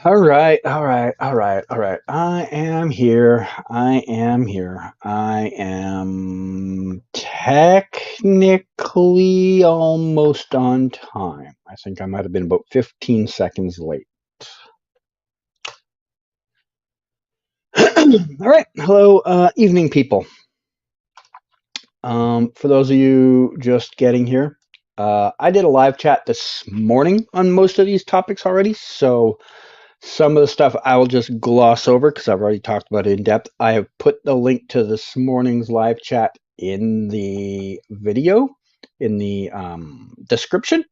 All right, all right, all right, all right. I am here. I am here. I am technically almost on time. I think I might have been about 15 seconds late. All right. Hello, evening people. For those of you just getting here, I did a live chat this morning on most of these topics already, so some of the stuff I will just gloss over because I've already talked about it in depth. I have put the link to this morning's live chat in the video, in the description.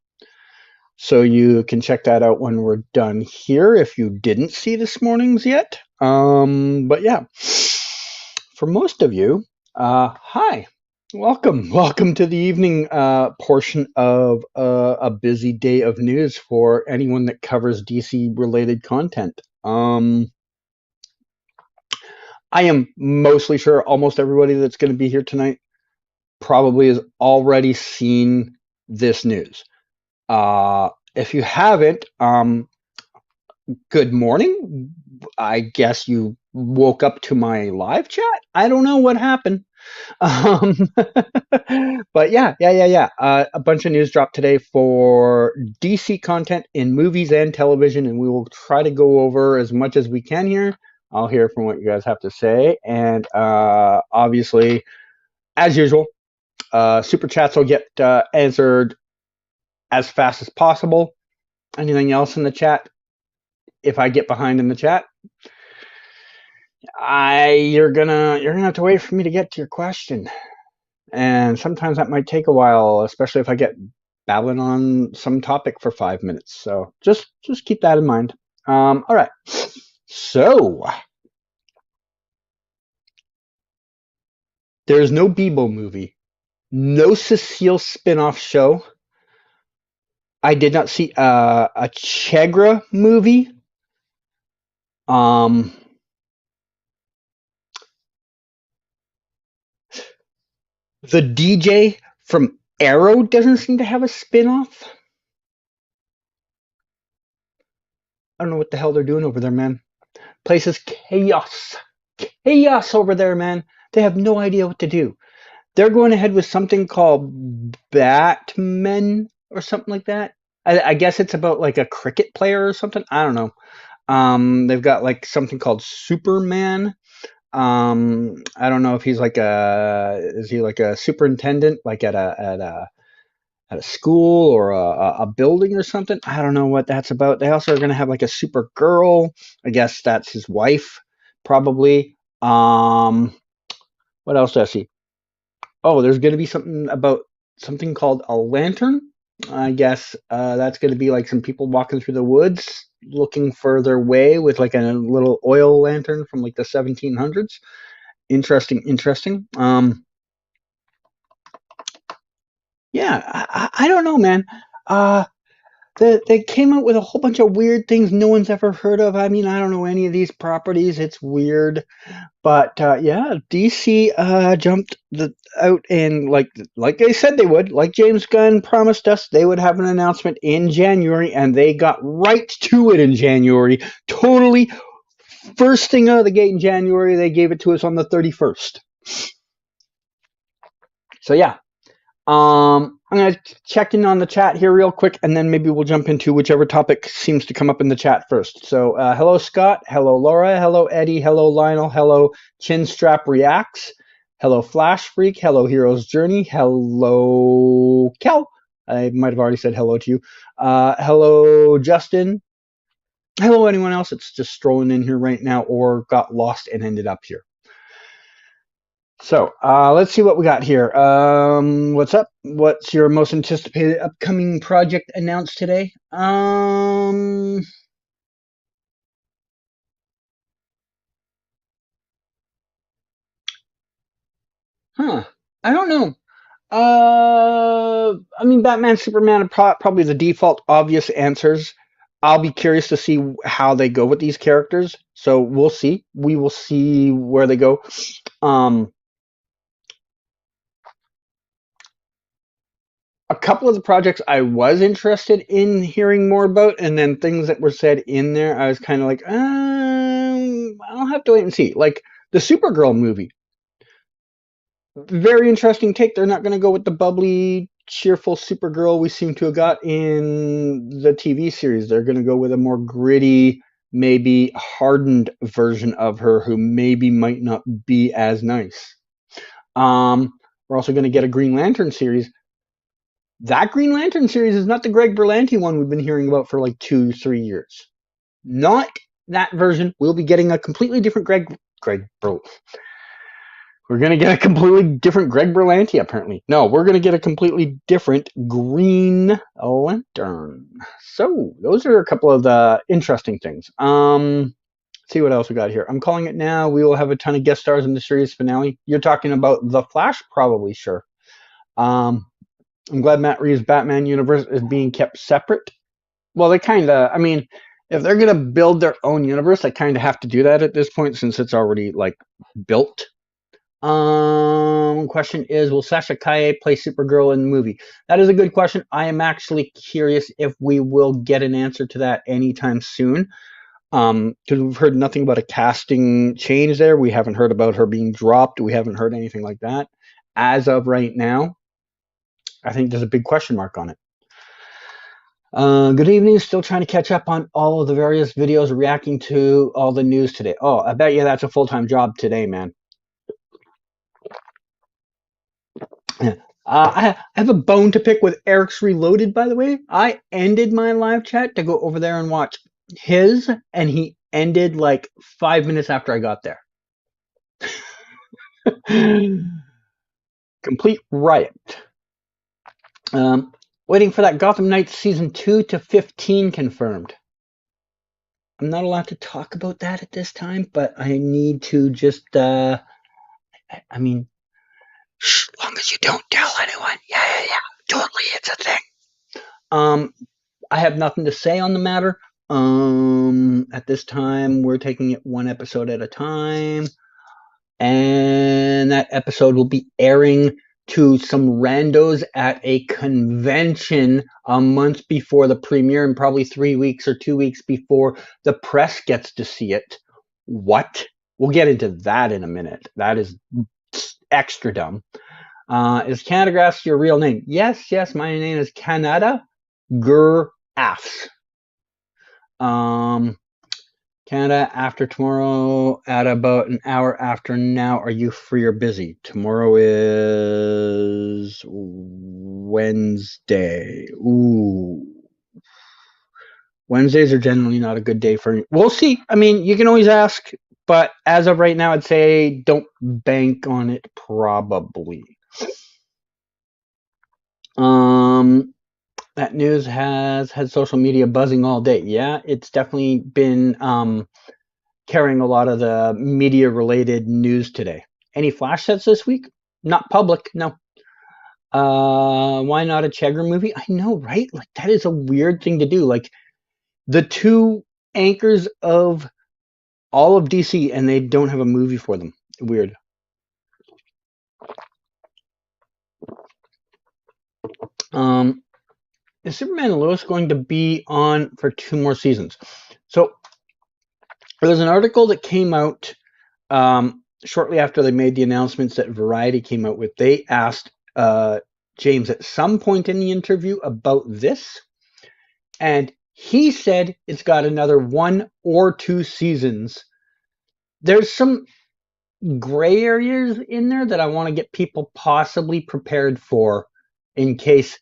So you can check that out when we're done here if you didn't see this morning's yet. But yeah, for most of you, hi. Welcome to the evening portion of a busy day of news for anyone that covers DC related content. I am mostly sure almost everybody that's going to be here tonight probably has already seen this news. If you haven't, good morning. I guess you woke up to my live chat. I don't know what happened. Um, but yeah. A bunch of news dropped today for DC content in movies and television, and we will try to go over as much as we can here. I'll hear from what you guys have to say, and obviously, as usual, super chats will get answered as fast as possible. Anything else in the chat? If I get behind in the chat, you're gonna have to wait for me to get to your question. And sometimes that might take a while, especially if I get babbling on some topic for 5 minutes. So just keep that in mind. All right. So there's no Bebo movie, no Cecile spin-off show. I did not see a Chegra movie. Um, the DJ from Arrow doesn't seem to have a spin-off. I don't know what the hell they're doing over there, man. Place is chaos. Chaos over there, man. They have no idea what to do. They're going ahead with something called Batman or something like that. I guess it's about like a cricket player or something. I don't know. They've got like something called Superman. I don't know if he's like is he like a superintendent, like at a school or a building or something. I don't know what that's about. They also are going to have like a Supergirl. I guess that's his wife, probably. What else do I see? Oh, there's going to be something about something called a lantern. I guess that's going to be like some people walking through the woods looking for their way with like a little oil lantern from like the 1700s. Interesting, interesting. Yeah, I don't know, man. Uh, they came out with a whole bunch of weird things no one's ever heard of. I mean, I don't know any of these properties. It's weird. But yeah, DC jumped out and like they said they would, like James Gunn promised us, they would have an announcement in January, and they got right to it in January. Totally, first thing out of the gate in January, they gave it to us on the 31st. So yeah, I'm gonna check in on the chat here real quick, and then maybe we'll jump into whichever topic seems to come up in the chat first. So, hello Scott, hello Laura, hello Eddie, hello Lionel, hello Chinstrap Reacts, hello Flash Freak, hello Hero's Journey, hello Kel. I might have already said hello to you. Hello Justin. Hello anyone else that's just strolling in here right now or got lost and ended up here. So let's see what we got here. What's up? What's your most anticipated upcoming project announced today? Huh. I don't know. I mean, Batman, Superman are probably the default obvious answers. I'll be curious to see how they go with these characters. So we'll see. We will see where they go. Um, a couple of the projects I was interested in hearing more about, and then things that were said in there, I was kind of like, I'll have to wait and see. Like the Supergirl movie, very interesting take. They're not going to go with the bubbly, cheerful Supergirl we seem to have got in the TV series. They're going to go with a more gritty, maybe hardened version of her who maybe might not be as nice. We're also going to get a Green Lantern series. That Green Lantern series is not the Greg Berlanti one we've been hearing about for like 2-3 years. Not that version. We'll be getting a completely different We're going to get a completely different Greg Berlanti, apparently. No, we're going to get a completely different Green Lantern. So, those are a couple of the interesting things. See what else we got here. I'm calling it now. We will have a ton of guest stars in the series finale. You're talking about The Flash? Probably, sure. I'm glad Matt Reeves' Batman universe is being kept separate. Well, they kind of, I mean, if they're going to build their own universe, they kind of have to do that at this point since it's already, like, built. Question is, will Sasha Calle play Supergirl in the movie? That is a good question. I am actually curious if we will get an answer to that anytime soon. Because we've heard nothing about a casting change there. We haven't heard about her being dropped. We haven't heard anything like that. As of right now, I think there's a big question mark on it. Good evening. Still trying to catch up on all of the various videos reacting to all the news today. Oh, I bet you that's a full-time job today, man. I have a bone to pick with Eric's Reloaded, by the way. I ended my live chat to go over there and watch his, and he ended like 5 minutes after I got there. Complete riot. Waiting for that Gotham Knights season 2 to 15 confirmed. I'm not allowed to talk about that at this time, but I need to just, I mean, as long as you don't tell anyone. Yeah. Totally, it's a thing. I have nothing to say on the matter. At this time, we're taking it one episode at a time. And that episode will be airing to some randos at a convention a month before the premiere and probably 3 weeks or 2 weeks before the press gets to see it. What? We'll get into that in a minute. That is extra dumb. Is Canada Grass your real name? Yes, my name is Canada Grass. Canada, after tomorrow at about an hour after now, are you free or busy? Tomorrow is Wednesday. Ooh. Wednesdays are generally not a good day for me. We'll see. I mean, you can always ask, but as of right now, I'd say don't bank on it, probably. That news has had social media buzzing all day. Yeah, it's definitely been carrying a lot of the media-related news today. Any flash sets this week? Not public, no. Why not a Chegger movie? I know, right? Like, that is a weird thing to do. Like, the two anchors of all of DC, and they don't have a movie for them. Weird. Is Superman and Lois going to be on for 2 more seasons? So there was an article that came out shortly after they made the announcements that Variety came out with. They asked James at some point in the interview about this, and he said it's got another 1 or 2 seasons. There's some gray areas in there that I want to get people possibly prepared for in case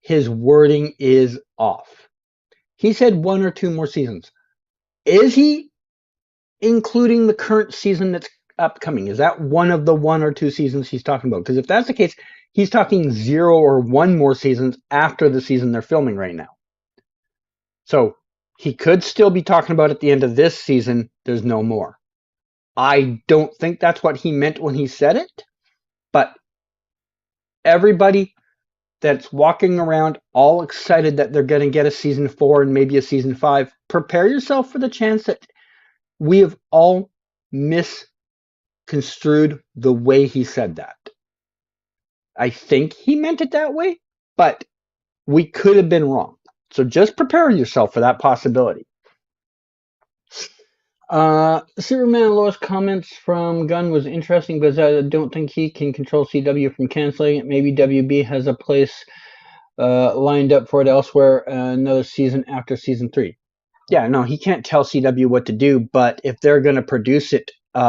his wording is off. He said 1 or 2 more seasons. Is he including the current season that's upcoming? Is that one of the 1 or 2 seasons he's talking about? Because if that's the case, he's talking 0 or 1 more seasons after the season they're filming right now. So he could still be talking about at the end of this season, there's no more. I don't think that's what he meant when he said it, but everybody that's walking around all excited that they're going to get a season 4 and maybe a season 5, prepare yourself for the chance that we have all misconstrued the way he said that. I think he meant it that way, but we could have been wrong. So just prepare yourself for that possibility. Superman and Lois comments from Gunn was interesting because I don't think he can control CW from canceling it. Maybe WB has a place lined up for it elsewhere another season after season 3. Yeah, no, he can't tell CW what to do, but if they're going to produce it, they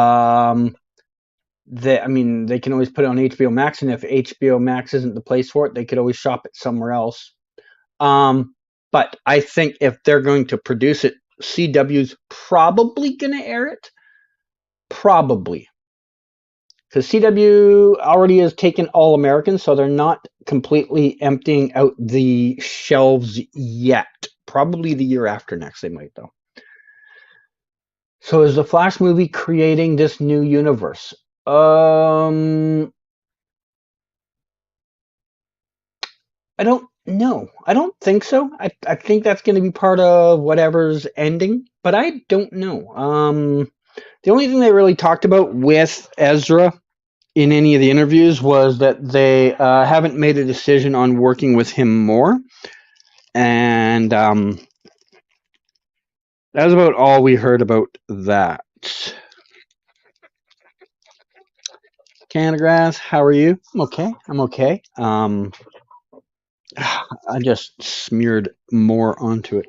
can always put it on HBO Max, and if HBO Max isn't the place for it, they could always shop it somewhere else. But I think if they're going to produce it, CW's probably going to air it. Probably. Because CW already has taken All American, so they're not completely emptying out the shelves yet. Probably the year after next, they might, though. So is the Flash movie creating this new universe? I don't know. I don't think so. I think that's going to be part of whatever's ending, but I don't know. The only thing they really talked about with Ezra in any of the interviews was that they haven't made a decision on working with him more. And that was about all we heard about that. Canadagrass, how are you? I'm okay. I just smeared more onto it.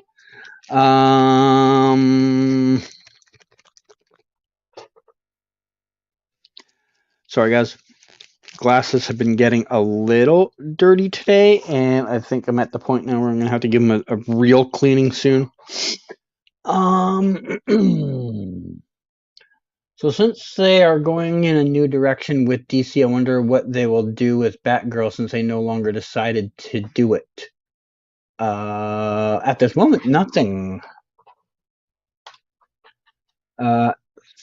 Sorry, guys. Glasses have been getting a little dirty today, and I think I'm at the point now where I'm going to have to give them a real cleaning soon. So since they are going in a new direction with DC, I wonder what they will do with Batgirl since they no longer decided to do it. At this moment, nothing.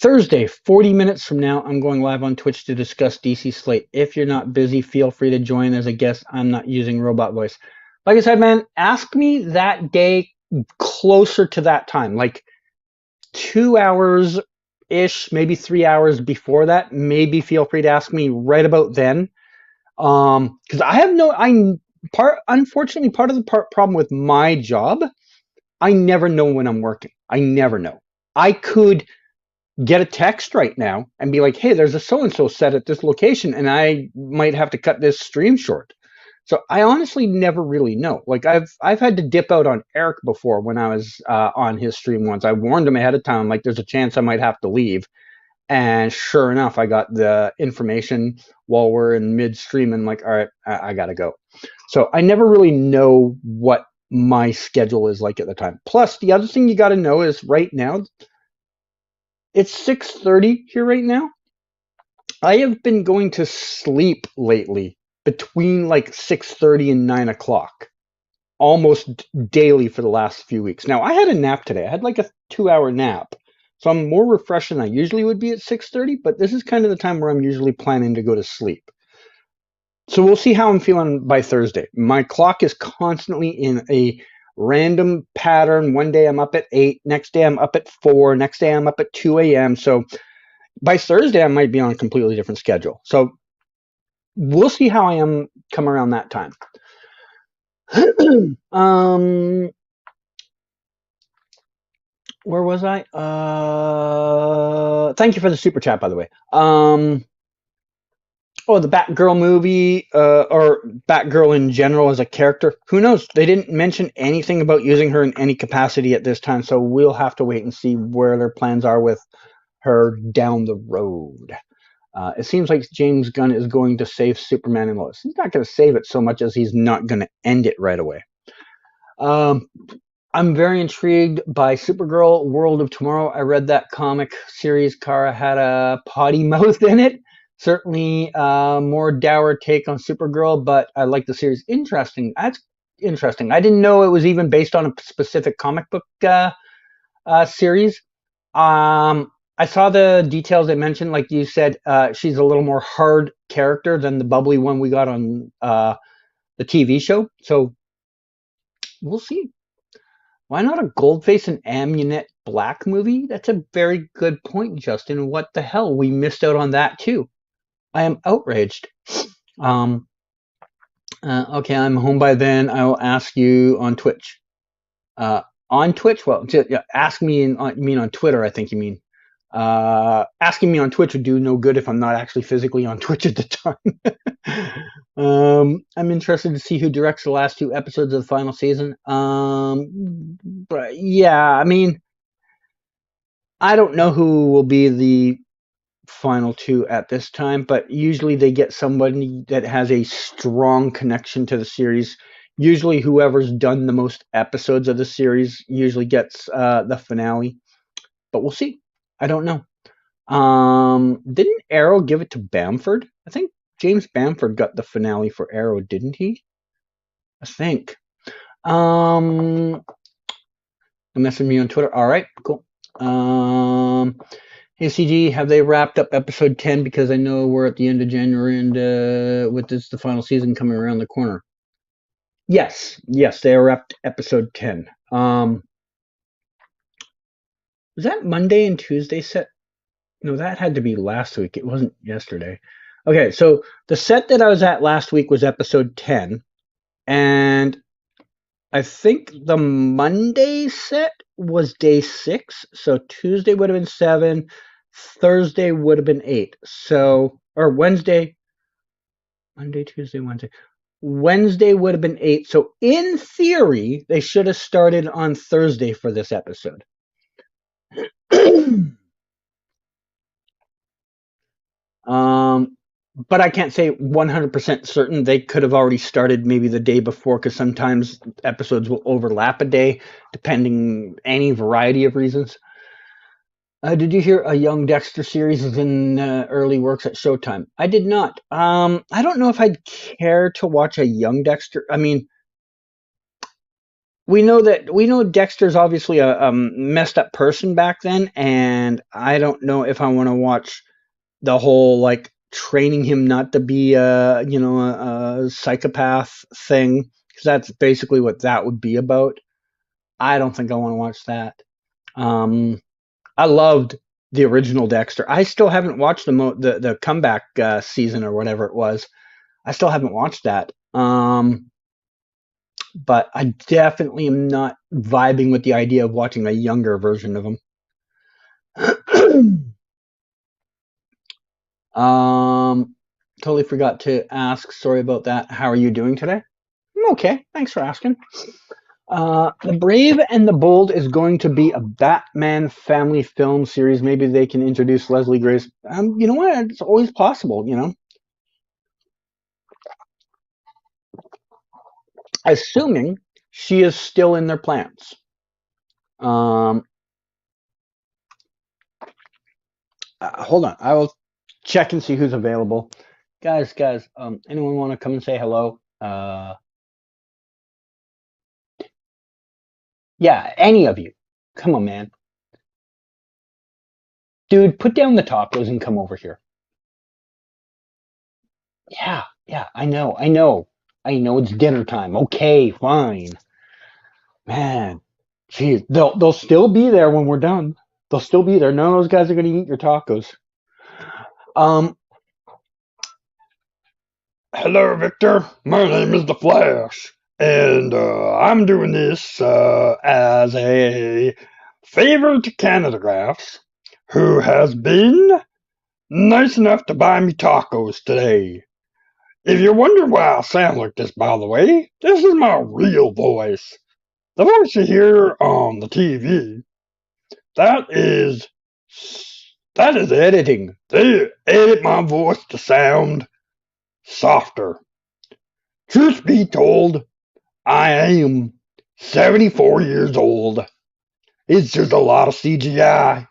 Thursday, 40 minutes from now, I'm going live on Twitch to discuss DC Slate. If you're not busy, feel free to join as a guest. I'm not using robot voice. Like I said, man, ask me that day closer to that time, like 2 hours ish, maybe 3 hours before that. Maybe feel free to ask me right about then. Because I have unfortunately, part of the problem with my job, I never know when I'm working. I never know. I could get a text right now and be like, hey, there's a so-and-so set at this location, and I might have to cut this stream short. So I honestly never really know. Like I've had to dip out on Eric before when I was on his stream once. I warned him ahead of time, like there's a chance I might have to leave. And sure enough, I got the information while we're in midstream and like, all right, I gotta go. So I never really know what my schedule is like at the time. Plus, the other thing you got to know is right now, it's 6:30 here right now. I have been going to sleep lately between like 6:30 and 9 o'clock, almost daily for the last few weeks. Now, I had a nap today. I had like a 2-hour nap. So I'm more refreshed than I usually would be at 6:30, but this is kind of the time where I'm usually planning to go to sleep. So we'll see how I'm feeling by Thursday. My clock is constantly in a random pattern. One day I'm up at 8, next day I'm up at 4, next day I'm up at 2 a.m. So by Thursday I might be on a completely different schedule. So we'll see how I am come around that time. Where was I? Thank you for the super chat, by the way. The Batgirl movie, or Batgirl in general as a character. Who knows? They didn't mention anything about using her in any capacity at this time, so we'll have to wait and see where their plans are with her down the road. It seems like James Gunn is going to save Superman and Lois. He's not going to save it so much as he's not going to end it right away. I'm very intrigued by Supergirl World of Tomorrow. I read that comic series. Kara had a potty mouth in it. Certainly more dour take on Supergirl, but I like the series. Interesting. That's interesting. I didn't know it was even based on a specific comic book series. I saw the details they mentioned. Like you said, she's a little more hard character than the bubbly one we got on the TV show. So we'll see. Why not a Goldface and Amunet Black movie? That's a very good point, Justin. What the hell? We missed out on that too. I am outraged. Okay, I'm home by then. I will ask you on Twitch. Uh, on Twitch? Well, yeah, ask me you mean on Twitter, I think you mean. Asking me on Twitch would do no good if I'm not actually physically on Twitch at the time. I'm interested to see who directs the last two episodes of the final season. But yeah, I mean, I don't know who will be the final two at this time, but usually they get somebody that has a strong connection to the series. Usually, whoever's done the most episodes of the series usually gets the finale. But we'll see. I don't know. Didn't Arrow give it to Bamford? I think James Bamford got the finale for Arrow, didn't he? I think. Um, messaging me on Twitter. All right, cool. Hey CG, have they wrapped up episode 10? Because I know we're at the end of January and with this the final season coming around the corner. Yes, they wrapped episode 10. Was that Monday and Tuesday set? No, that had to be last week. It wasn't yesterday. Okay, so the set that I was at last week was episode 10, and I think the Monday set was day 6, so Tuesday would have been 7, Thursday would have been 8. So, or Wednesday, Monday, Tuesday, Wednesday. Wednesday would have been 8. So, in theory, they should have started on Thursday for this episode. But I can't say 100% certain. They could have already started maybe the day before because sometimes episodes will overlap a day, depending any variety of reasons. Did you hear a Young Dexter series is in early works at Showtime? I did not. I don't know if I'd care to watch a Young Dexter. I mean, we know Dexter's obviously a messed up person back then, and I don't know if I want to watch the whole like training him not to be a psychopath thing because that's basically what that would be about. I don't think I want to watch that. I loved the original Dexter. I still haven't watched the comeback season or whatever it was. I still haven't watched that. But I definitely am not vibing with the idea of watching a younger version of him. Totally forgot to ask. Sorry about that. How are you doing today? I'm okay. Thanks for asking. The Brave and the Bold is going to be a Batman family film series. Maybe they can introduce Leslie Grace. You know what? It's always possible, assuming she is still in their plans. Um, Hold on. I will check and see who's available. Guys, anyone want to come and say hello? Yeah, any of you. Come on, man. Dude, put down the tacos and come over here. Yeah, I know it's dinner time. Okay, fine. Man, geez, they'll still be there when we're done. They'll still be there. None of those guys are gonna eat your tacos. Um, Hello, Victor. My name is the Flash, and I'm doing this as a favor to Canada Graphs, who has been nice enough to buy me tacos today. If you're wondering why I sound like this, by the way, this is my real voice. The voice you hear on the TV, that is that is editing. They edit my voice to sound softer. Truth be told, I am 74 years old. It's just a lot of CGI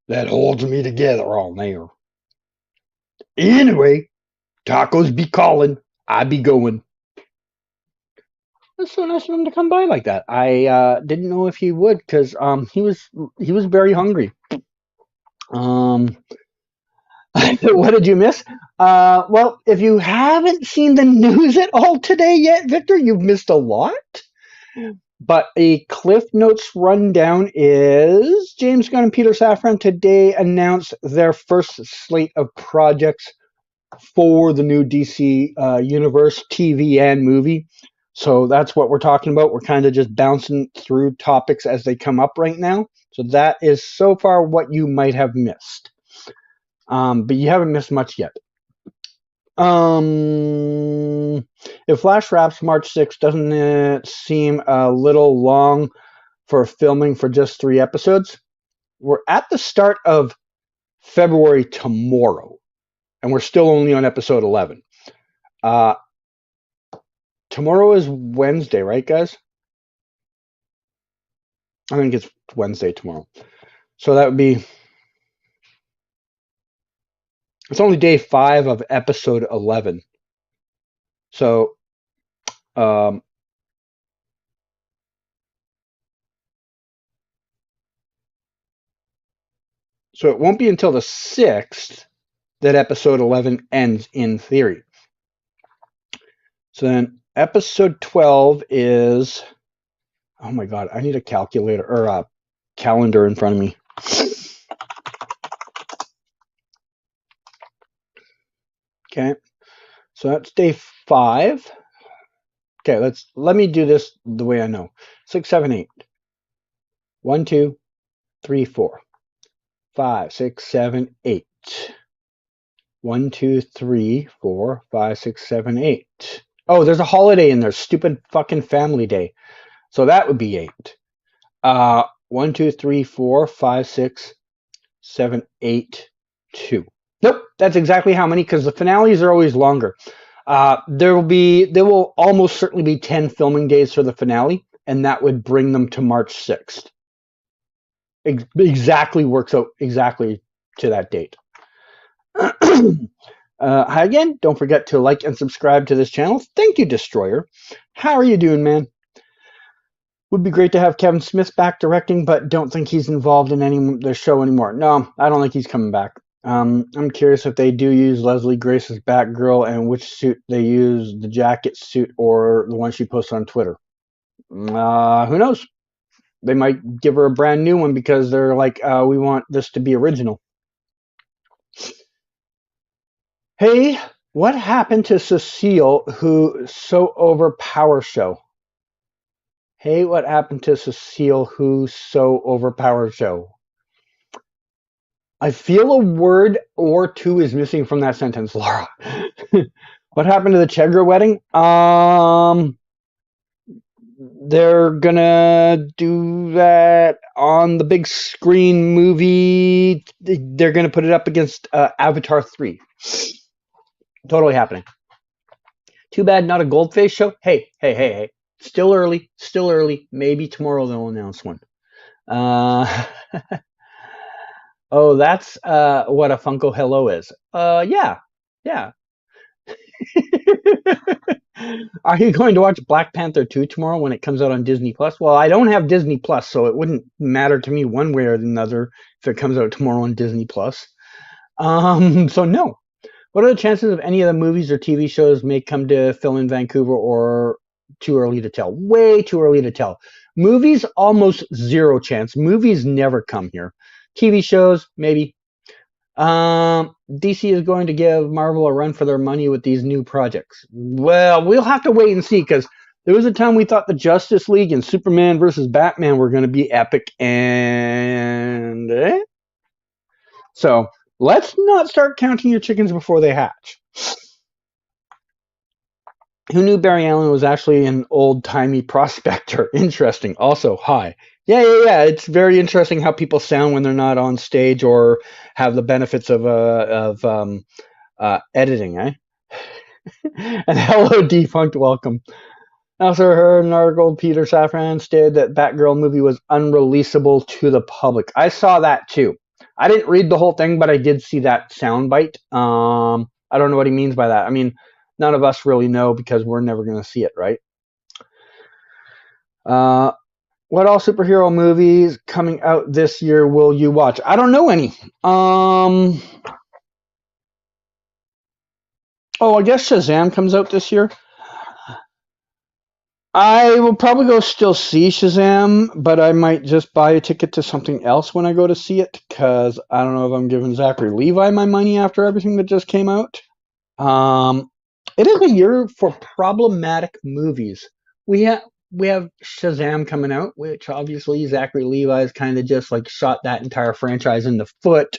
that holds me together on there. Anyway, tacos be calling, I be going. That's so nice of him to come by like that. I didn't know if he would because he was very hungry. Um, what did you miss? Well, if you haven't seen the news at all today yet, Victor, you've missed a lot. But a Cliff Notes rundown is James Gunn and Peter Safran today announced their first slate of projects for the new DC Universe TV and movie. So that's what we're talking about. We're kind of just bouncing through topics as they come up right now. So that is so far what you might have missed. But you haven't missed much yet. If Flash wraps March 6th, doesn't it seem a little long for filming for just 3 episodes? We're at the start of February tomorrow, and we're still only on episode 11. Tomorrow is Wednesday, right, guys? I think it's Wednesday tomorrow. So that would be... It's only day 5 of episode 11. So... so it won't be until the 6th that episode 11 ends in theory. So then episode 12 is... Oh my god, I need a calculator or a calendar in front of me. Okay, so that's day 5. Okay, let me do this the way I know. 6, 7, 8. 1, 2, 3, 4, 5, 6, 7, 8. 1, 2, 3, 4, 5, 6, 7, 8. Oh, there's a holiday in there. Stupid fucking family day. So that would be 8. 1, 2, 3, 4, 5, 6, 7, 8, 2. Nope, that's exactly how many, because the finales are always longer. There will almost certainly be 10 filming days for the finale, and that would bring them to March 6th. Exactly works out exactly to that date. Hi again. Don't forget to like and subscribe to this channel. Thank you, Destroyer. How are you doing, man? Would be great to have Kevin Smith back directing, but don't think he's involved in the show anymore. No, I don't think he's coming back. I'm curious if they do use Leslie Grace's Batgirl and which suit they use, the jacket suit or the one she posted on Twitter. Who knows? They might give her a brand new one because they're like, we want this to be original. Hey, what happened to Cecile, who so over Power Show? Hey, what happened to Cecile, who so over Power Show? I feel a word or two is missing from that sentence, Laura. What happened to the Chegra wedding? They're gonna do that on the big screen movie. They're gonna put it up against Avatar 3. Totally happening. Too bad not a Goldface show. Hey. Still early. Maybe tomorrow they'll announce one. Oh, that's what a Funko Hello is. Yeah. Are you going to watch Black Panther 2 tomorrow when it comes out on Disney Plus? Well, I don't have Disney Plus, so it wouldn't matter to me one way or another if it comes out tomorrow on Disney Plus. So no. What are the chances of any of the movies or TV shows may come to film in Vancouver, or too early to tell? Way too early to tell. Movies, almost zero chance. Movies never come here. TV shows, maybe. DC is going to give Marvel a run for their money with these new projects. Well, we'll have to wait and see, because there was a time we thought the Justice League and Superman versus Batman were going to be epic, and so let's not start counting your chickens before they hatch. Who knew Barry Allen was actually an old-timey prospector? Interesting. Also, hi. Yeah. It's very interesting how people sound when they're not on stage or have the benefits of editing, eh? And hello, Defunct, welcome. I also heard an article, Peter Safran stated that Batgirl movie was unreleasable to the public. I saw that too. I didn't read the whole thing, but I did see that soundbite. I don't know what he means by that. I mean, none of us really know because we're never going to see it, right? What all superhero movies coming out this year will you watch? I don't know any. Oh, I guess Shazam comes out this year. I will probably go still see Shazam, but I might just buy a ticket to something else when I go to see it, because I don't know if I'm giving Zachary Levi my money after everything that just came out. Um, it is a year for problematic movies. We have we have Shazam coming out, which obviously Zachary Levi's kind of just like shot that entire franchise in the foot.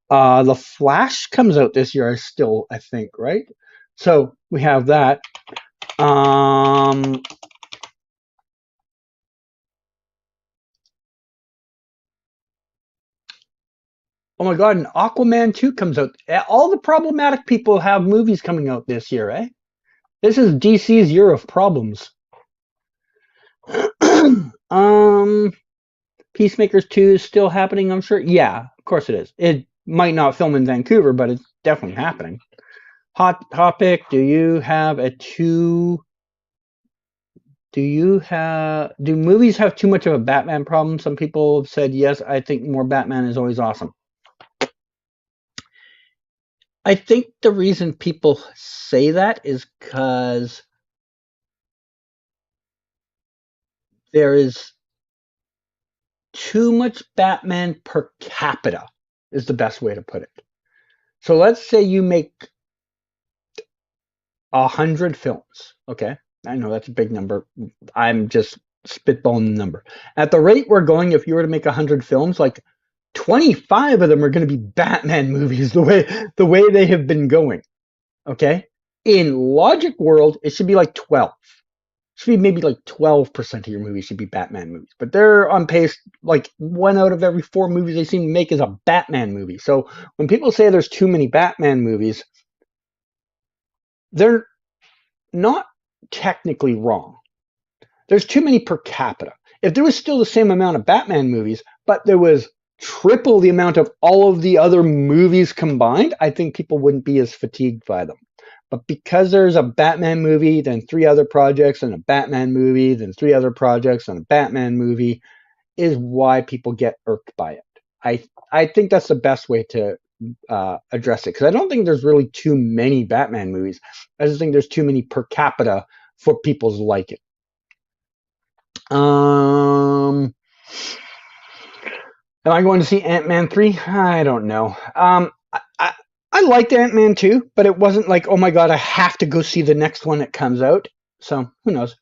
The Flash comes out this year, still, I think, right? So we have that. Um, oh my God, and Aquaman 2 comes out. All the problematic people have movies coming out this year, eh? This is DC's year of problems. um, Peacemakers 2 is still happening, I'm sure. Yeah, of course it is. It might not film in Vancouver, but it's definitely happening. Hot topic, do you have a two do movies have too much of a Batman problem? Some people have said yes, I think more Batman is always awesome. I think the reason people say that is because there is too much Batman per capita, is the best way to put it. So let's say you make 100 films. Okay, I know that's a big number. I'm just spitballing the number. At the rate we're going, if you were to make 100 films, like 25 of them are going to be Batman movies. The way they have been going. Okay, in Logic World, it should be like 12. Should be maybe like 12% of your movies should be Batman movies, but they're on pace. Like 1 out of every 4 movies they seem to make is a Batman movie. So when people say there's too many Batman movies, they're not technically wrong. There's too many per capita. If there was still the same amount of Batman movies, but there was triple the amount of all of the other movies combined, I think people wouldn't be as fatigued by them. But because there's a Batman movie, then 3 other projects, and a Batman movie, then 3 other projects, and a Batman movie, is why people get irked by it. I think that's the best way to address it, because I don't think there's really too many Batman movies. I just think there's too many per capita for people's liking. Am I going to see Ant-Man 3? I don't know. I liked Ant-Man 2, but it wasn't like, oh my God, I have to go see the next one that comes out. So who knows?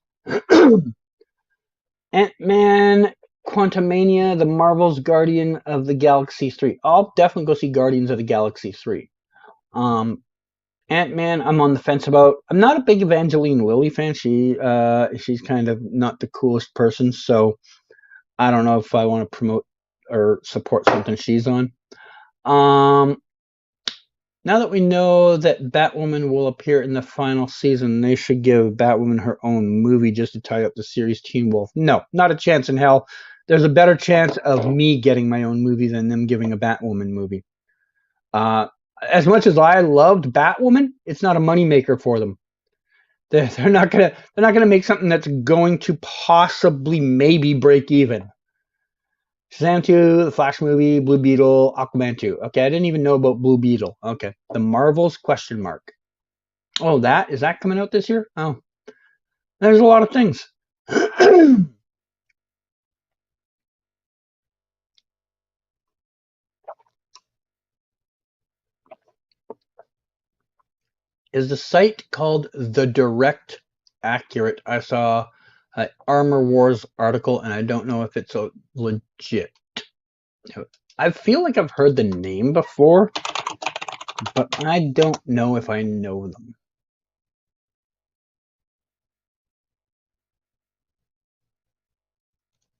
Ant-Man Quantumania, the Marvel's Guardian of the Galaxy 3. I'll definitely go see Guardians of the Galaxy 3. Ant-Man, I'm on the fence about. I'm not a big Evangeline Lilly fan. She's kind of not the coolest person, so I don't know if I want to promote or support something she's on. Now that we know that Batwoman will appear in the final season, they should give Batwoman her own movie just to tie up the series Teen Wolf. No, not a chance in hell. There's a better chance of me getting my own movie than them giving a Batwoman movie. As much as I loved Batwoman, it's not a moneymaker for them. They're not gonna make something that's going to possibly maybe break even. Shazam 2, the Flash movie, Blue Beetle, Aquaman 2. Okay, I didn't even know about Blue Beetle. Okay, the Marvels question mark. Oh, is that coming out this year? Oh, there's a lot of things. Is the site called The Direct accurate? I saw an Armor Wars article, and I don't know if it's a legit. I feel like I've heard the name before, but I don't know if I know them.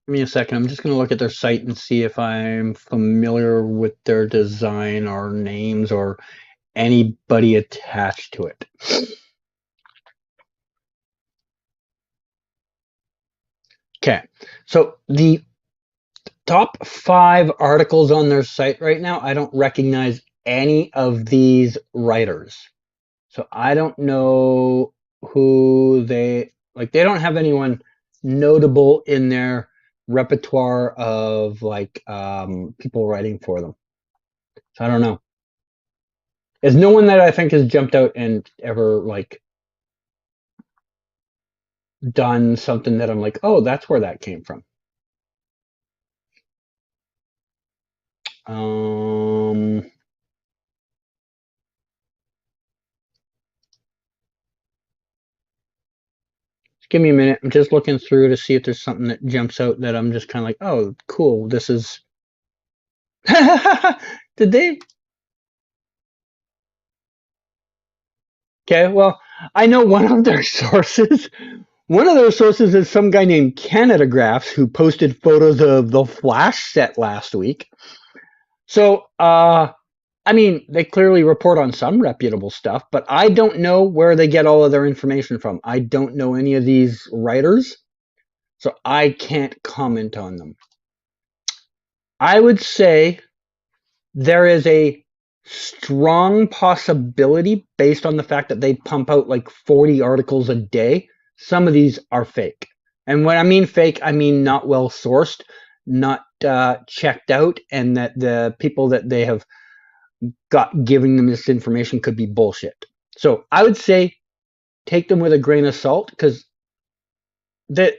Give me a second. I'm just going to look at their site and see if I'm familiar with their design or names or anybody attached to it. Okay, so the top 5 articles on their site right now, I don't recognize any of these writers. So I don't know who they like. They don't have anyone notable in their repertoire of like people writing for them. So I don't know. There's no one that I think has jumped out and ever like done something that I'm like, oh, that's where that came from. Um, give me a minute. I'm just looking through to see if there's something that jumps out that I'm just kind of like, oh, cool. This is. Did they? Okay, well, I know one of their sources. One of their sources is some guy named Canada Graphs who posted photos of the Flash set last week. So, I mean, they clearly report on some reputable stuff, but I don't know where they get all of their information from. I don't know any of these writers, so I can't comment on them. I would say there is a strong possibility based on the fact that they pump out like 40 articles a day. Some of these are fake. And when I mean fake, I mean not well sourced, not checked out, and that the people that they have got giving them this information could be bullshit. So I would say take them with a grain of salt, because that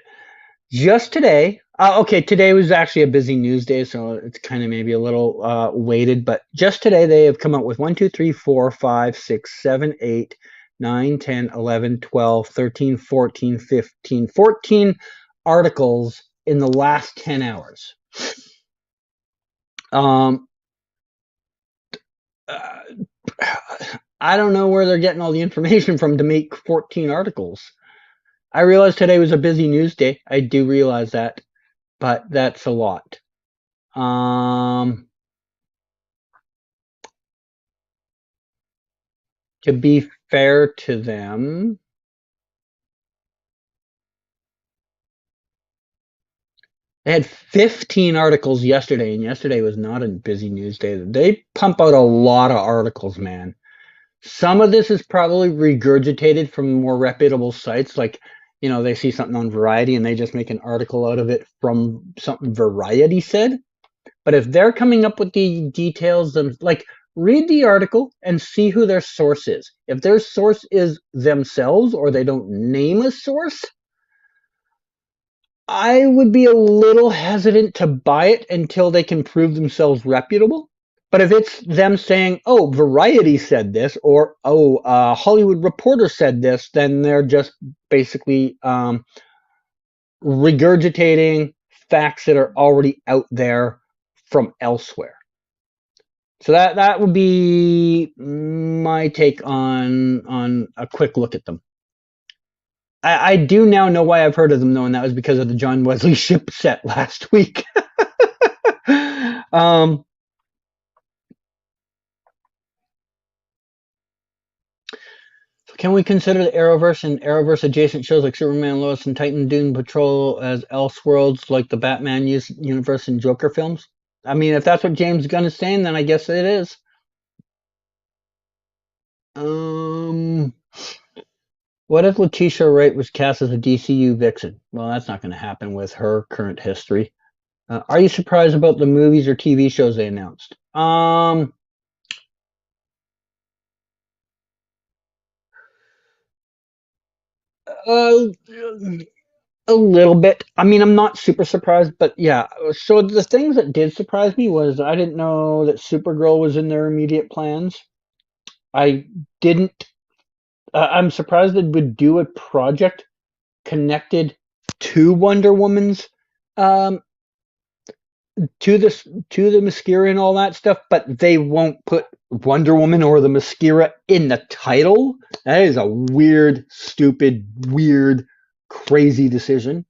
just today, okay, today was actually a busy news day, so it's kind of maybe a little weighted, but just today they have come out with 1, 2, 3, 4, 5, 6, 7, 8, 9, 10, 11, 12, 13, 14, 15, 14 articles in the last 10 hours. I don't know where they're getting all the information from to make 14 articles. I realize today was a busy news day. I do realize that, but that's a lot. To be fair to them, they had 15 articles yesterday, and yesterday was not a busy news day. They pump out a lot of articles, man. Some of this is probably regurgitated from more reputable sites, like, you know, they see something on Variety and they just make an article out of it from something Variety said. But if they're coming up with the details, like, read the article and see who their source is. If their source is themselves or they don't name a source, I would be a little hesitant to buy it until they can prove themselves reputable. But if it's them saying, oh, Variety said this, or, oh, Hollywood Reporter said this, then they're just basically regurgitating facts that are already out there from elsewhere. So that would be my take on a quick look at them. I do now know why I've heard of them, though, and that was because of the John Wesley ship set last week. Can we consider the Arrowverse and Arrowverse adjacent shows like Superman, Lois, and Titan Doom Patrol as Elseworlds, like the Batman universe and Joker films? I mean, if that's what James Gunn is saying, then I guess it is. What if Letitia Wright was cast as a DCU vixen? Well, that's not going to happen with her current history. Are you surprised about the movies or TV shows they announced? A little bit. I mean, I'm not super surprised, but yeah. So the things that did surprise me was I didn't know that Supergirl was in their immediate plans. I didn't. I'm surprised they would do a project connected to Wonder Woman's, to the mascara and all that stuff, but they won't put Wonder Woman or the mascara in the title. That is a weird, stupid, weird, crazy decision.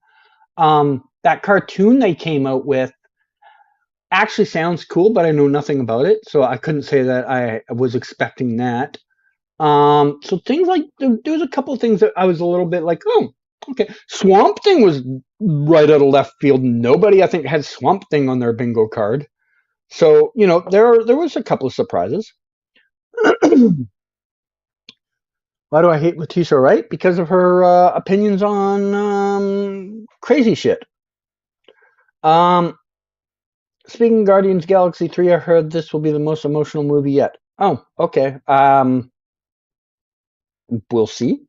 That cartoon they came out with actually sounds cool, but I know nothing about it, so I couldn't say that I was expecting that. So things like there was a couple of things that I was a little bit like, oh, okay. Swamp Thing was right out of left field. Nobody, I think, had Swamp Thing on their bingo card. So, you know, there was a couple of surprises. Why do I hate Letitia Wright? Because of her opinions on crazy shit. Speaking of Guardians Galaxy 3, I heard this will be the most emotional movie yet. Oh, okay. We'll see.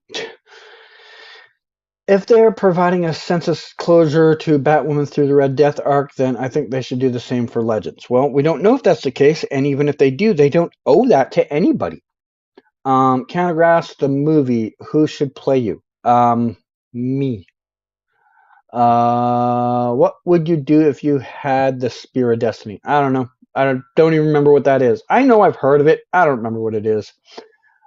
If they're providing a sense of closure to Batwoman through the Red Death arc, then I think they should do the same for Legends. Well, we don't know if that's the case, and even if they do, they don't owe that to anybody. Countergrass, the movie, who should play you? Me. What would you do if you had the Spear of Destiny? I don't know. I don't even remember what that is. I know I've heard of it. I don't remember what it is.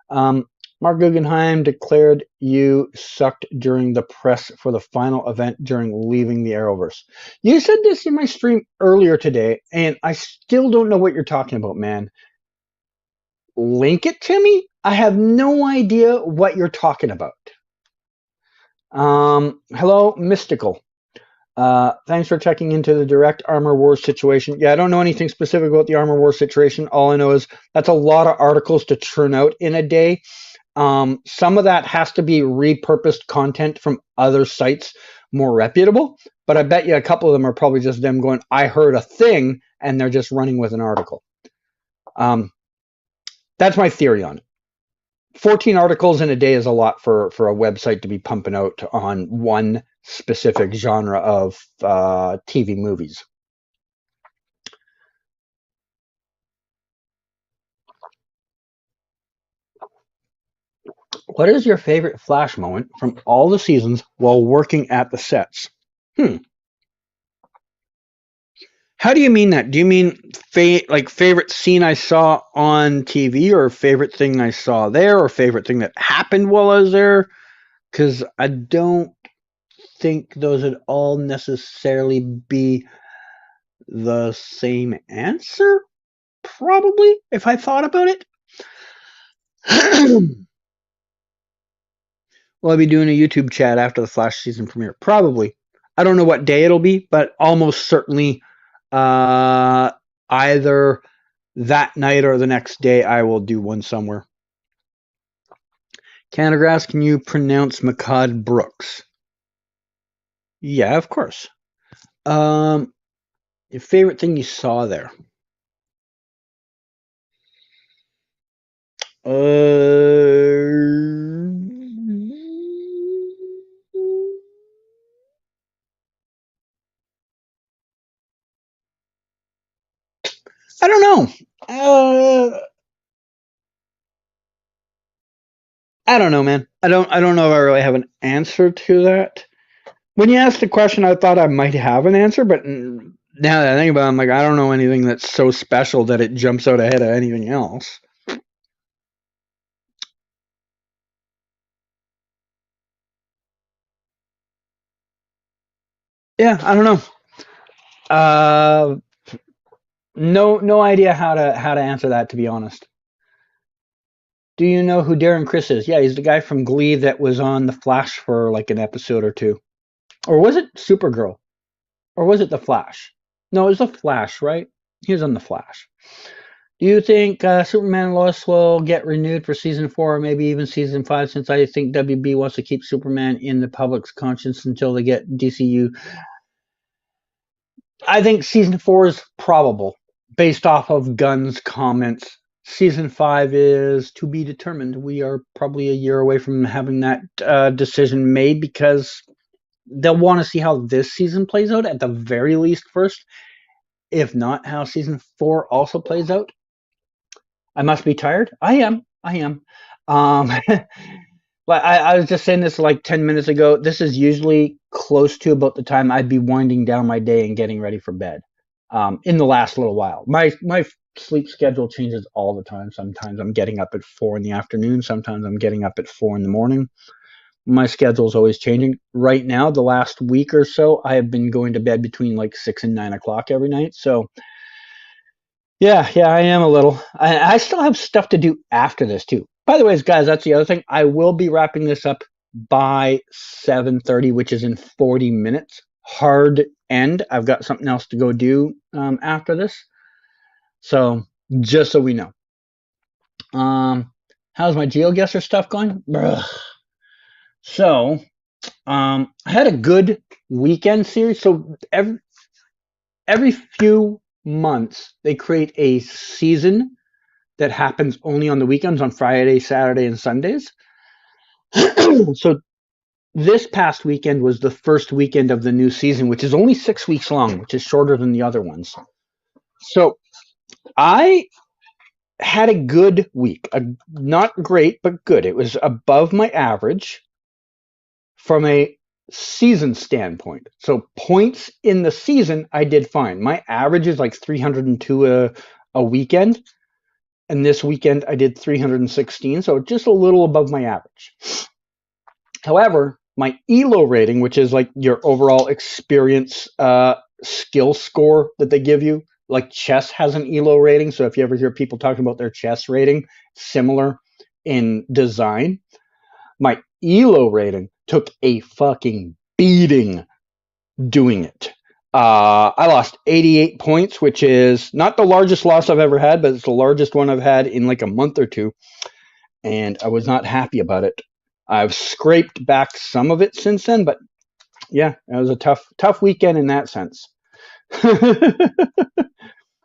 Um, Mark Guggenheim declared you sucked during the press for the final event during leaving the Arrowverse. You said this in my stream earlier today, and I still don't know what you're talking about, man. Link it to me? I have no idea what you're talking about. Hello, Mystical. Thanks for checking into the direct Armor Wars situation. Yeah, I don't know anything specific about the Armor Wars situation. All I know is that's a lot of articles to churn out in a day. Some of that has to be repurposed content from other sites, more reputable. But I bet you a couple of them are probably just them going, I heard a thing, and they're just running with an article. That's my theory on it. 14 articles in a day is a lot for a website to be pumping out on one specific genre of TV movies. What is your favorite Flash moment from all the seasons while working at the sets? How do you mean that? Do you mean like favorite scene I saw on TV, or favorite thing I saw there, or favorite thing that happened while I was there? Because I don't think those would all necessarily be the same answer, probably, if I thought about it. Will I be doing a YouTube chat after the Flash season premiere? Probably. I don't know what day it'll be, but almost certainly either that night or the next day I will do one somewhere. Canadagrass, can you pronounce McCod Brooks? Yeah, of course. Your favorite thing you saw there? I don't know. I don't know, man. I don't know if I really have an answer to that. When you asked the question, I thought I might have an answer, but now that I think about it, I'm like, I don't know anything that's so special that it jumps out ahead of anything else. Yeah, I don't know. No idea how to answer that, to be honest. Do you know who Darren Criss is? Yeah, he's the guy from Glee that was on The Flash for like an episode or two. Or was it Supergirl? Or was it The Flash? No, it was The Flash, right? He was on The Flash. Do you think Superman and Lois will get renewed for season 4 or maybe even season 5? Since I think WB wants to keep Superman in the public's conscience until they get DCU. I think season 4 is probable based off of Gunn's comments. Season 5 is to be determined. We are probably a year away from having that decision made because they'll want to see how this season plays out at the very least first. If not, how season 4 also plays out. I must be tired. I am. But I was just saying this like 10 minutes ago. This is usually close to about the time I'd be winding down my day and getting ready for bed. In the last little while, my sleep schedule changes all the time. Sometimes I'm getting up at 4 in the afternoon. Sometimes I'm getting up at 4 in the morning. My schedule is always changing. Right now, the last week or so, I have been going to bed between like 6 and 9 o'clock every night. So yeah, I am a little. I still have stuff to do after this too. By the way, guys, that's the other thing. I will be wrapping this up by 7:30, which is in 40 minutes. Hard end. I've got something else to go do after this. So just so we know. How's my GeoGuessr stuff going? So I had a good weekend series. So every few months they create a season that happens only on the weekends, on Friday, Saturday, and Sundays. So this past weekend was the first weekend of the new season, which is only 6 weeks long, which is shorter than the other ones. So I had a good week. Not great, but good. It was above my average from a season standpoint. So points in the season, I did fine. My average is like 302 a weekend. And this weekend I did 316, so just a little above my average. However, my ELO rating, which is like your overall experience skill score that they give you, like chess has an ELO rating. So if you ever hear people talking about their chess rating, similar in design, my ELO rating took a fucking beating doing it. I lost 88 points, which is not the largest loss I've ever had, but it's the largest one I've had in like a month or two. And I was not happy about it. I've scraped back some of it since then, but yeah, it was a tough weekend in that sense. I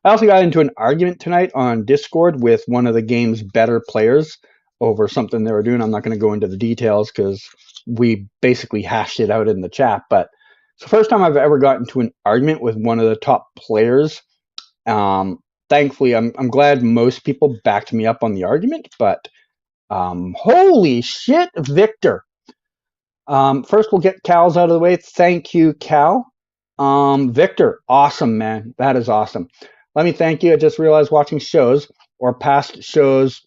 also got into an argument tonight on Discord with one of the game's better players over something they were doing. I'm not going to go into the details because we basically hashed it out in the chat, but it's the first time I've ever gotten into an argument with one of the top players. Thankfully, I'm glad most people backed me up on the argument, but holy shit, Victor. First, we'll get Cal's out of the way. Thank you, Cal. Victor, awesome, man. That is awesome. Let me thank you. I just realized watching shows or past shows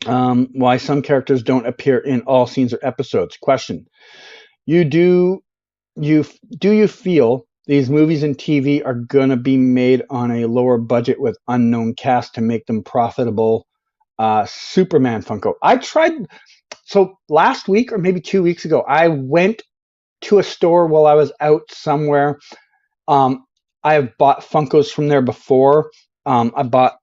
why some characters don't appear in all scenes or episodes. Question. Do you feel these movies and TV are going to be made on a lower budget with unknown cast to make them profitable? Superman Funko. I tried. So last week or maybe 2 weeks ago, I went to a store while I was out somewhere. I have bought Funkos from there before. I bought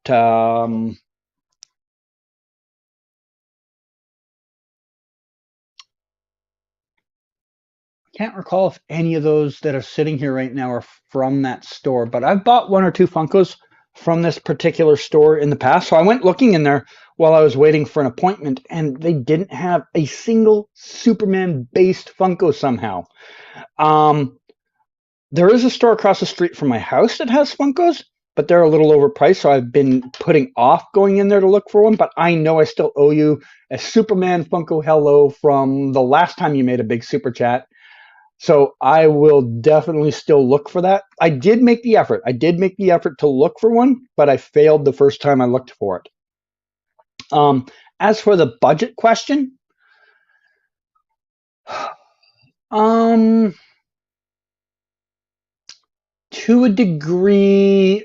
can't recall if any of those that are sitting here right now are from that store, but I've bought one or two Funkos from this particular store in the past. So I went looking in there while I was waiting for an appointment, and they didn't have a single Superman-based Funko somehow. There is a store across the street from my house that has Funkos, but they're a little overpriced, so I've been putting off going in there to look for one, but I know I still owe you a Superman Funko Hello from the last time you made a big super chat. So I will definitely still look for that. I did make the effort. I did make the effort to look for one, but I failed the first time I looked for it. As for the budget question, to a degree,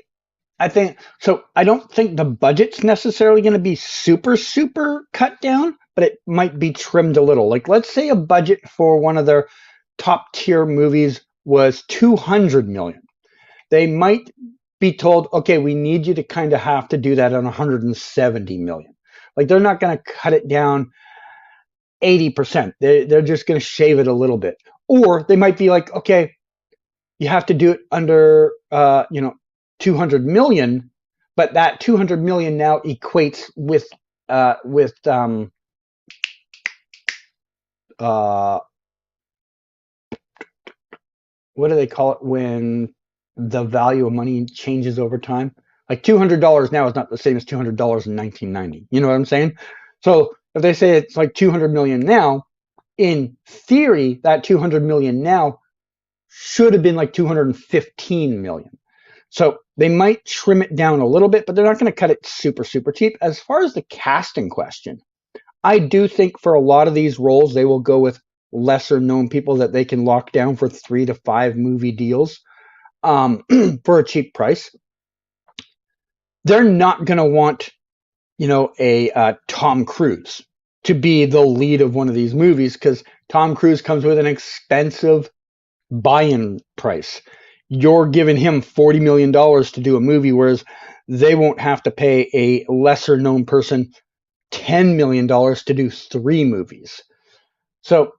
I think so. I don't think the budget's necessarily going to be super cut down, but it might be trimmed a little. Like, let's say a budget for one of their top tier movies was 200 million. They might be told, okay, we need you to kind of have to do that on 170 million. Like, they're not going to cut it down 80%. They're just going to shave it a little bit. Or they might be like, okay, you have to do it under 200 million, but that 200 million now equates with what do they call it when the value of money changes over time? Like $200 now is not the same as $200 in 1990. You know what I'm saying? So if they say it's like 200 million now, in theory, that 200 million now should have been like 215 million. So they might trim it down a little bit, but they're not going to cut it super cheap. As far as the casting question, I do think for a lot of these roles, they will go with lesser known people that they can lock down for 3 to 5 movie deals for a cheap price. They're not going to want, a Tom Cruise to be the lead of one of these movies because Tom Cruise comes with an expensive buy-in price. You're giving him $40 million to do a movie, whereas they won't have to pay a lesser known person $10 million to do 3 movies. So,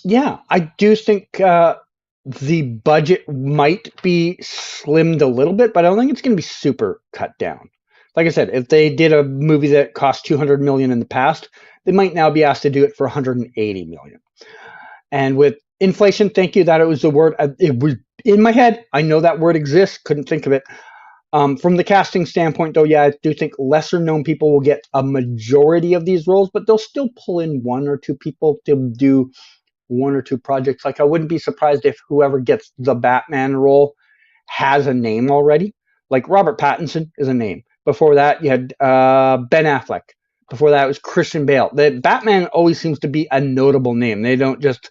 yeah, I do think the budget might be slimmed a little bit, but I don't think it's going to be super cut down. Like I said, if they did a movie that cost 200 million in the past, they might now be asked to do it for 180 million. And with inflation, thank you, that it was the word. It was in my head. I know that word exists. Couldn't think of it. From the casting standpoint, though, yeah, I do think lesser known people will get a majority of these roles, but they'll still pull in 1 or 2 people to do one or two projects. Like I wouldn't be surprised if whoever gets the Batman role has a name already. Like Robert Pattinson is a name. Before that, you had Ben Affleck. Before that, it was Christian Bale. The Batman always seems to be a notable name. They don't just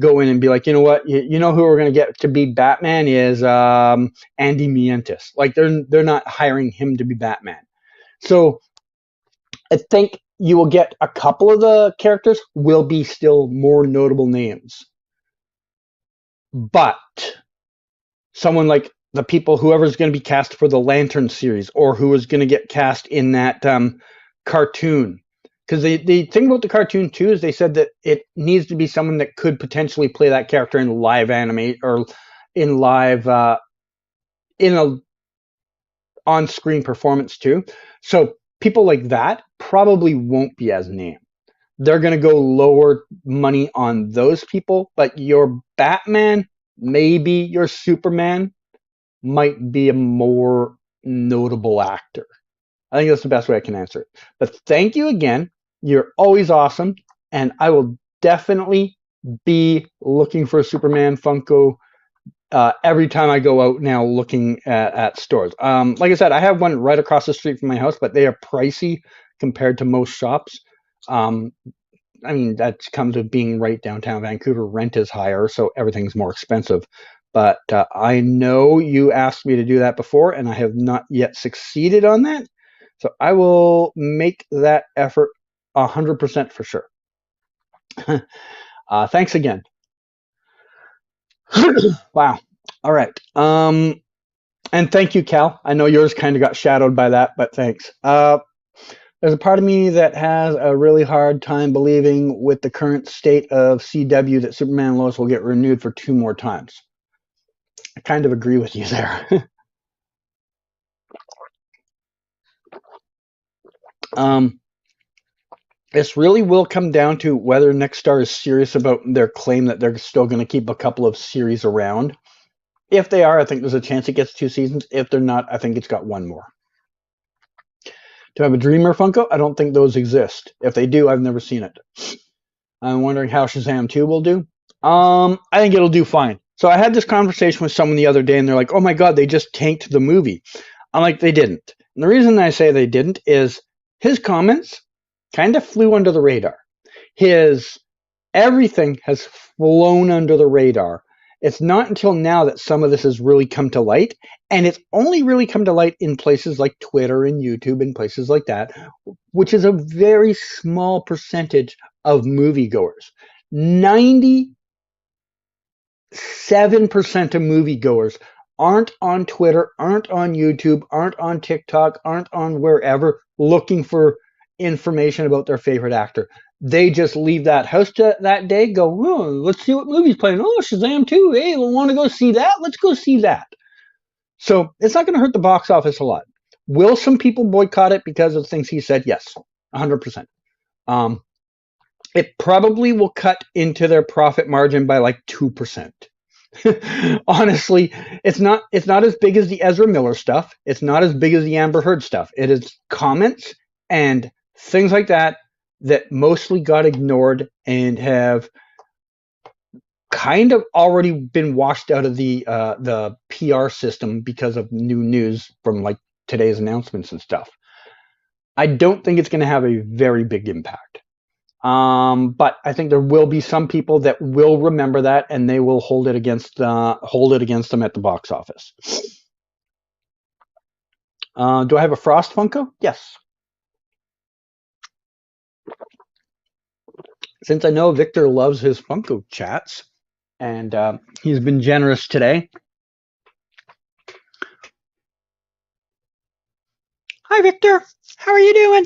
go in and be like, you know what, you know who we're going to get to be Batman is Andy Mientus. Like they're not hiring him to be Batman. So I think you will get a couple of the characters will be still more notable names, but someone like the people, whoever's going to be cast for the Lantern series, or who is going to get cast in that cartoon. Because the thing about the cartoon too is they said that it needs to be someone that could potentially play that character in live animate or in live in a on-screen performance too. So people like that probably won't be as named. They're going to go lower money on those people, but your Batman, maybe your Superman, might be a more notable actor. I think that's the best way I can answer it. But thank you again. You're always awesome. And I will definitely be looking for a Superman Funko every time I go out now looking at stores. Like I said, I have one right across the street from my house, but they are pricey compared to most shops. I mean, that's come to being right downtown Vancouver. Rent is higher, so everything's more expensive. But I know you asked me to do that before, and I have not yet succeeded on that. So I will make that effort 100% for sure. Thanks again. Wow. All right. And thank you, Cal. I know yours kind of got shadowed by that, but thanks. There's a part of me that has a really hard time believing with the current state of CW that Superman and Lois will get renewed for 2 more times. I kind of agree with you there. This really will come down to whether Nexstar is serious about their claim that they're still going to keep a couple of series around. If they are, I think there's a chance it gets 2 seasons. If they're not, I think it's got 1 more. Do I have a Dreamer Funko? I don't think those exist. If they do, I've never seen it. I'm wondering how Shazam 2 will do. I think it'll do fine. So I had this conversation with someone the other day, and they're like, oh my God, they just tanked the movie. I'm like, they didn't. And the reason I say they didn't is his comments kind of flew under the radar. His everything has flown under the radar. It's not until now that some of this has really come to light, and it's only really come to light in places like Twitter and YouTube and places like that, which is a very small percentage of moviegoers. 97% of moviegoers aren't on Twitter, aren't on YouTube, aren't on TikTok, aren't on wherever looking for information about their favorite actor. They just leave that house that day, go, oh, let's see what movie's playing. Oh, Shazam 2. Hey, we want to go see that? Let's go see that. So it's not going to hurt the box office a lot. Will some people boycott it because of things he said? Yes, 100%. It probably will cut into their profit margin by like 2%. Honestly, it's not as big as the Ezra Miller stuff. It's not as big as the Amber Heard stuff. It is comments and things like that that mostly got ignored and have kind of already been washed out of the PR system because of new news from like today's announcements and stuff. I don't think it's going to have a very big impact. But I think there will be some people that will remember that, and they will hold it against them at the box office. Do I have a Frost Funko? Yes. Since I know Victor loves his Funko chats, and he's been generous today. Hi, Victor. How are you doing?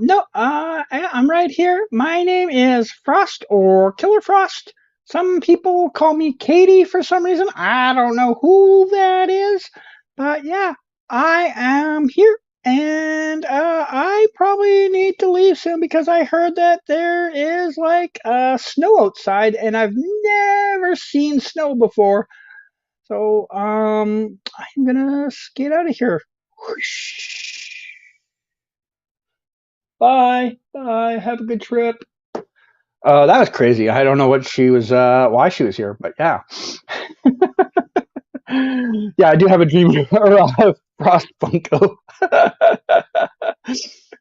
No, I'm right here. My name is Frost or Killer Frost. Some people call me Katie for some reason. I don't know who that is, but yeah, I am here. And I probably need to leave soon because I heard that there is like snow outside, and I've never seen snow before. So I'm gonna skate out of here. Whoosh. Bye. Bye. Have a good trip. That was crazy. I don't know what she was, why she was here, but yeah. Yeah, I do have a dream or a Frost Funko.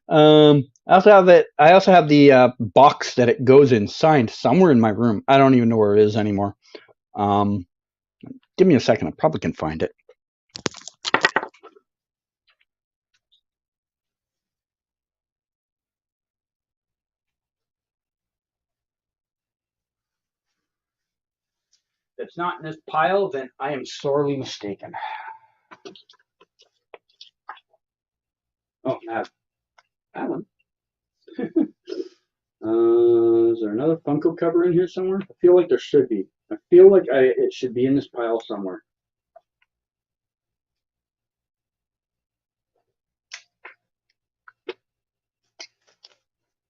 I also have it. I also have the box that it goes in signed somewhere in my room. I don't even know where it is anymore. Um, Give me a second. I probably can find it. If it's not in this pile, then I am sorely mistaken. Oh, that one. Is there another Funko cover in here somewhere? I feel like there should be. I feel like it should be in this pile somewhere.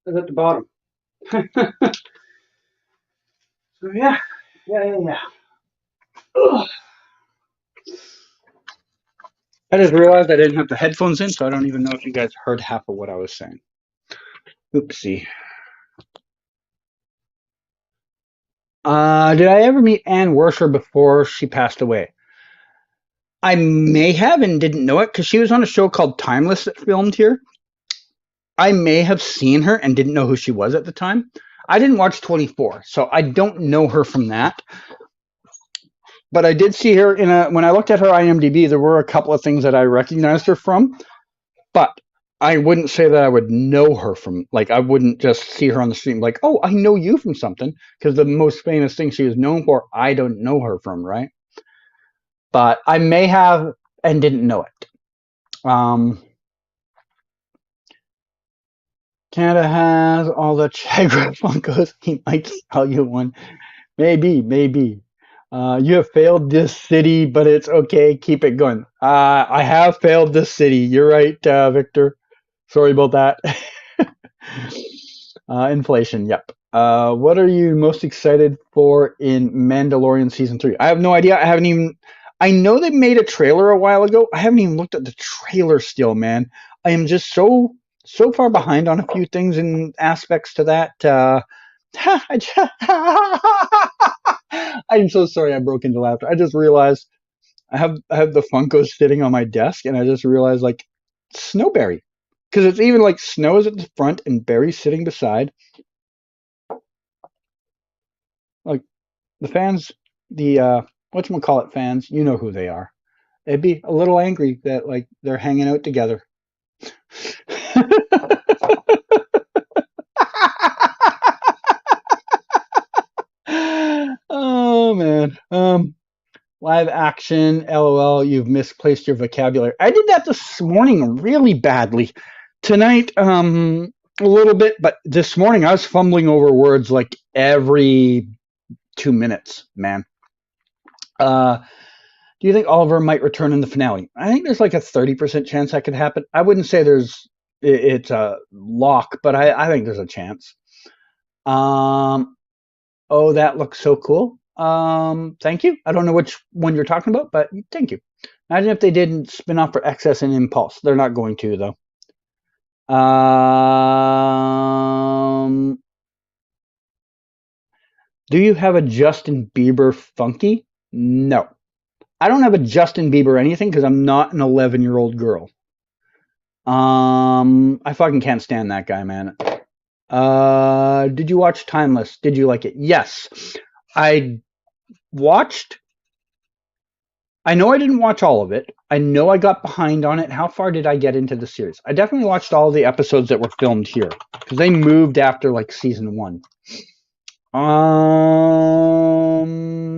It's at the bottom. So yeah. Ugh. I just realized I didn't have the headphones in, so I don't even know if you guys heard half of what I was saying. Oopsie. Did I ever meet Ann Worsher before she passed away? I may have and didn't know it because she was on a show called Timeless that filmed here. I may have seen her and didn't know who she was at the time. I didn't watch 24, so I don't know her from that. But I did see her when I looked at her IMDb, there were a couple of things that I recognized her from, but I wouldn't say that I would know her from, like, I wouldn't just see her on the street like, oh, I know you from something, because the most famous thing she was known for, I don't know her from, right? But I may have and didn't know it. Canada has all the Chagra Funkos. He might sell you one. Maybe. You have failed this city, but it's okay. Keep it going. I have failed this city. You're right, Victor. Sorry about that. Inflation, yep. What are you most excited for in Mandalorian season 3? I have no idea. I haven't even. I know they made a trailer a while ago. I haven't even looked at the trailer still, man. I am just so far behind on a few things and aspects to that. I'm so sorry I broke into laughter. I just realized I have the Funkos sitting on my desk, and I just realized like Snowberry, because it's even like Snow is at the front and Barry's sitting beside. Like the fans, the whatchamacallit fans, you know who they are. They'd be a little angry that like they're hanging out together. Oh man. Live action, LOL, you've misplaced your vocabulary. I did that this morning really badly. Tonight, a little bit, but this morning I was fumbling over words like every 2 minutes, man. Do you think Oliver might return in the finale? I think there's like a 30% chance that could happen. I wouldn't say it's a lock, but I think there's a chance. Oh, that looks so cool. Thank you. I don't know which one you're talking about, but thank you. Imagine if they didn't spin off for Excess and Impulse. They're not going to, though. Do you have a Justin Bieber funky? No. I don't have a Justin Bieber anything because I'm not an 11-year-old girl. I fucking can't stand that guy, man. Did you watch Timeless? Did you like it? Yes. I watched. I know I didn't watch all of it. I know I got behind on it. How far did I get into the series? I definitely watched all the episodes that were filmed here because they moved after like season 1.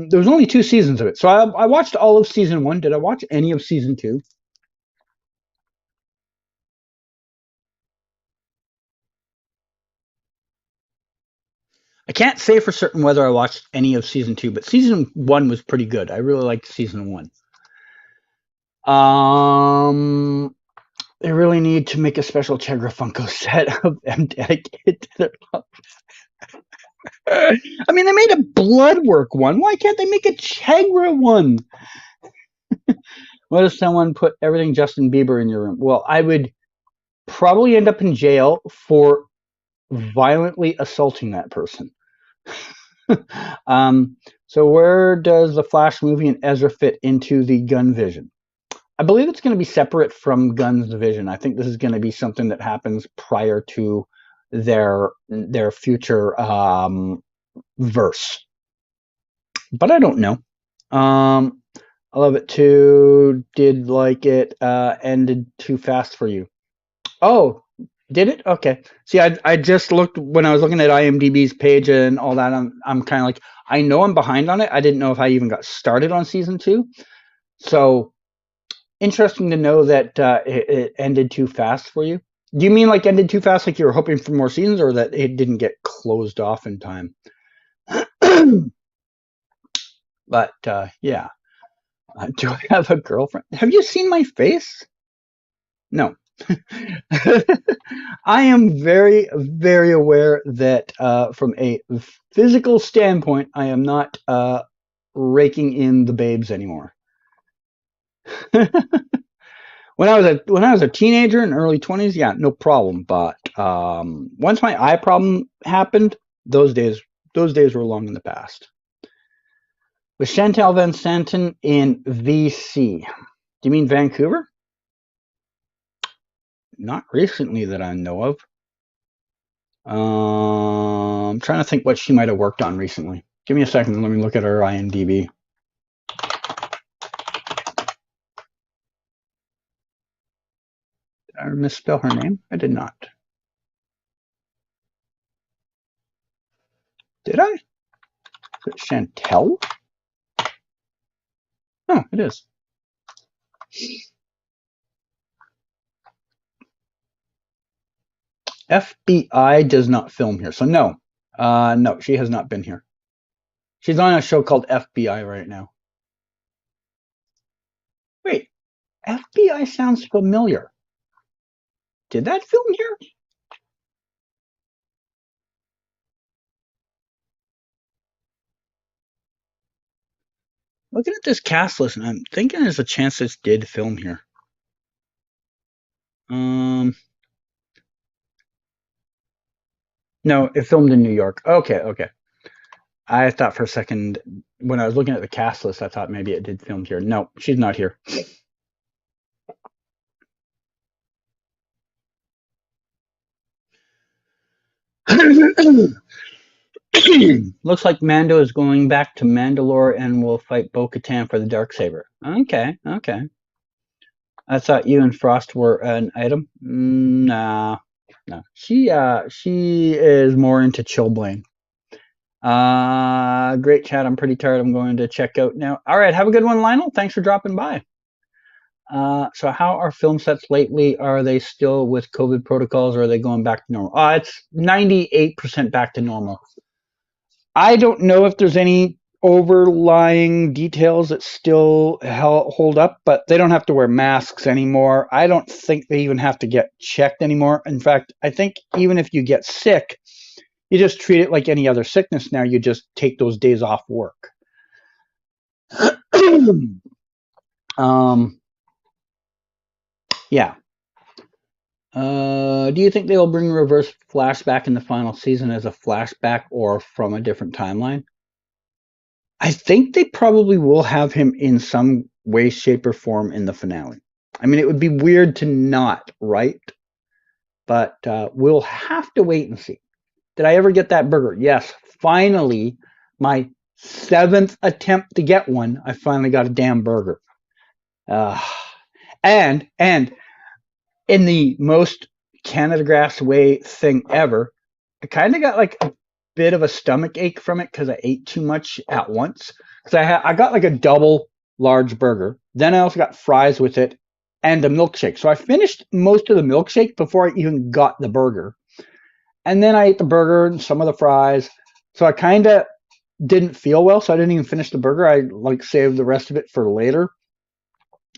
There was only 2 seasons of it, so I watched all of season 1. Did I watch any of season 2? I can't say for certain whether I watched any of season 2, but season 1 was pretty good. I really liked season 1. They really need to make a special Chegra Funko set of them dedicated to their love. I mean, they made a Bloodwork one. Why can't they make a Chegra one? What if someone put everything Justin Bieber in your room? Well, I would probably end up in jail for violently assaulting that person. um, so where does the Flash movie and Ezra fit into the Gun Vision? I believe it's going to be separate from Gun's vision. I think this is going to be something that happens prior to their future verse. But I don't know. I love it too. Did like it ended too fast for you? Oh, did it? Okay. See, I just looked when I was looking at IMDb's page and all that. I'm kind of like, I know I'm behind on it. I didn't know if I even got started on season 2. So interesting to know that it ended too fast for you. Do you mean like ended too fast, like you were hoping for more seasons, or that it didn't get closed off in time? But yeah, do I have a girlfriend? Have you seen my face? No. I am very, very aware that from a physical standpoint, I am not raking in the babes anymore. When I was a teenager in early 20s, yeah, no problem. But once my eye problem happened, those days were long in the past. With Chantal Van Santen in VC. Do you mean Vancouver? Not recently that I know of. I'm trying to think what she might have worked on recently. Give me a second. Let me look at her IMDb. Did I misspell her name? I did not. Did I? Is it Chantel? Oh, it is. FBI does not film here, so no. No, she has not been here. She's on a show called FBI right now. Wait, FBI sounds familiar. Did that film here? Looking at this cast list, and I'm thinking there's a chance this did film here. No, it filmed in New York. Okay. I thought for a second when I was looking at the cast list, I thought maybe it did film here. No, she's not here. Looks like Mando is going back to Mandalore and will fight Bo-Katan for the Darksaber. Okay. I thought you and Frost were an item. Nah, no. She is more into Chillblaine. Great chat. I'm pretty tired. I'm going to check out now. All right, have a good one, Lionel. Thanks for dropping by. So how are film sets lately? Are they still with COVID protocols, or are they going back to normal? It's 98% back to normal. I don't know if there's any overlying details that still hold up, but they don't have to wear masks anymore. I don't think they even have to get checked anymore. In fact, I think even if you get sick, you just treat it like any other sickness now. You just take those days off work. Yeah. Do you think they'll bring Reverse Flash back in the final season as a flashback or from a different timeline? I think they probably will have him in some way, shape, or form in the finale. I mean, it would be weird to not, right? But we'll have to wait and see. Did I ever get that burger? Yes. Finally, my 7th attempt to get one, I finally got a damn burger. And in the most Canada Grass way thing ever, I kind of got like a bit of a stomach ache from it because I ate too much at once. Because I got like a double large burger. Then I also got fries with it and a milkshake. So I finished most of the milkshake before I even got the burger. And then I ate the burger and some of the fries. So I kind of didn't feel well. So I didn't even finish the burger. I like saved the rest of it for later.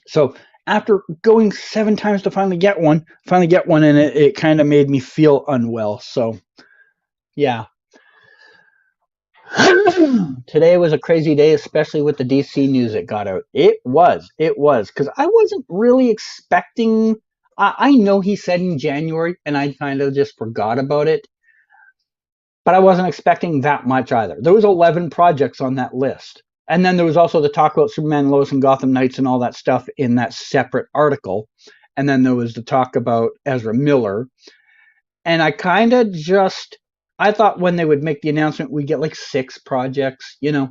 So after going 7 times to finally get one, and it kind of made me feel unwell. So yeah. Today was a crazy day, especially with the DC news that got out. It was, because I wasn't really expecting. I know he said in January, and I kind of just forgot about it. but I wasn't expecting that much either. There was 11 projects on that list. And then there was also the talk about Superman, Lois, and Gotham Knights and all that stuff in that separate article. And then there was the talk about Ezra Miller. And I kind of just, I thought when they would make the announcement, we'd get like 6 projects, you know.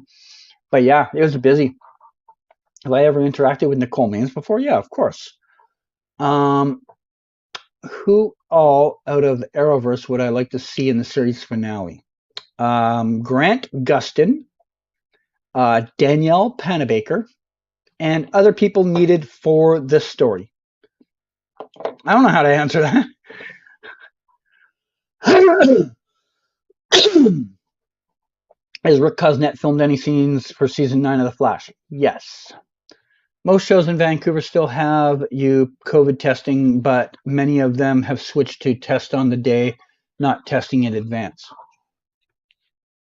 But yeah, it was busy. Have I ever interacted with Nicole Maines before? Yeah, of course. Who all out of Arrowverse would I like to see in the series finale? Grant Gustin, Danielle Panabaker, and other people needed for the story. I don't know how to answer that. Has Rick Cosnett filmed any scenes for season 9 of The Flash? Yes. Most shows in Vancouver still have you COVID testing, but many of them have switched to test on the day, not testing in advance.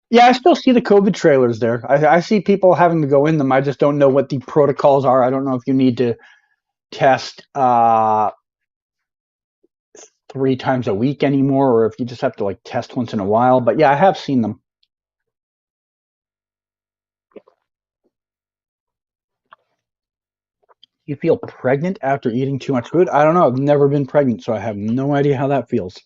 Yeah, I still see the COVID trailers there. I see people having to go in them. I just don't know what the protocols are. I don't know if you need to test 3 times a week anymore, or if you just have to like test once in a while. But yeah, I have seen them. You feel pregnant after eating too much food? I don't know. I've never been pregnant, so I have no idea how that feels.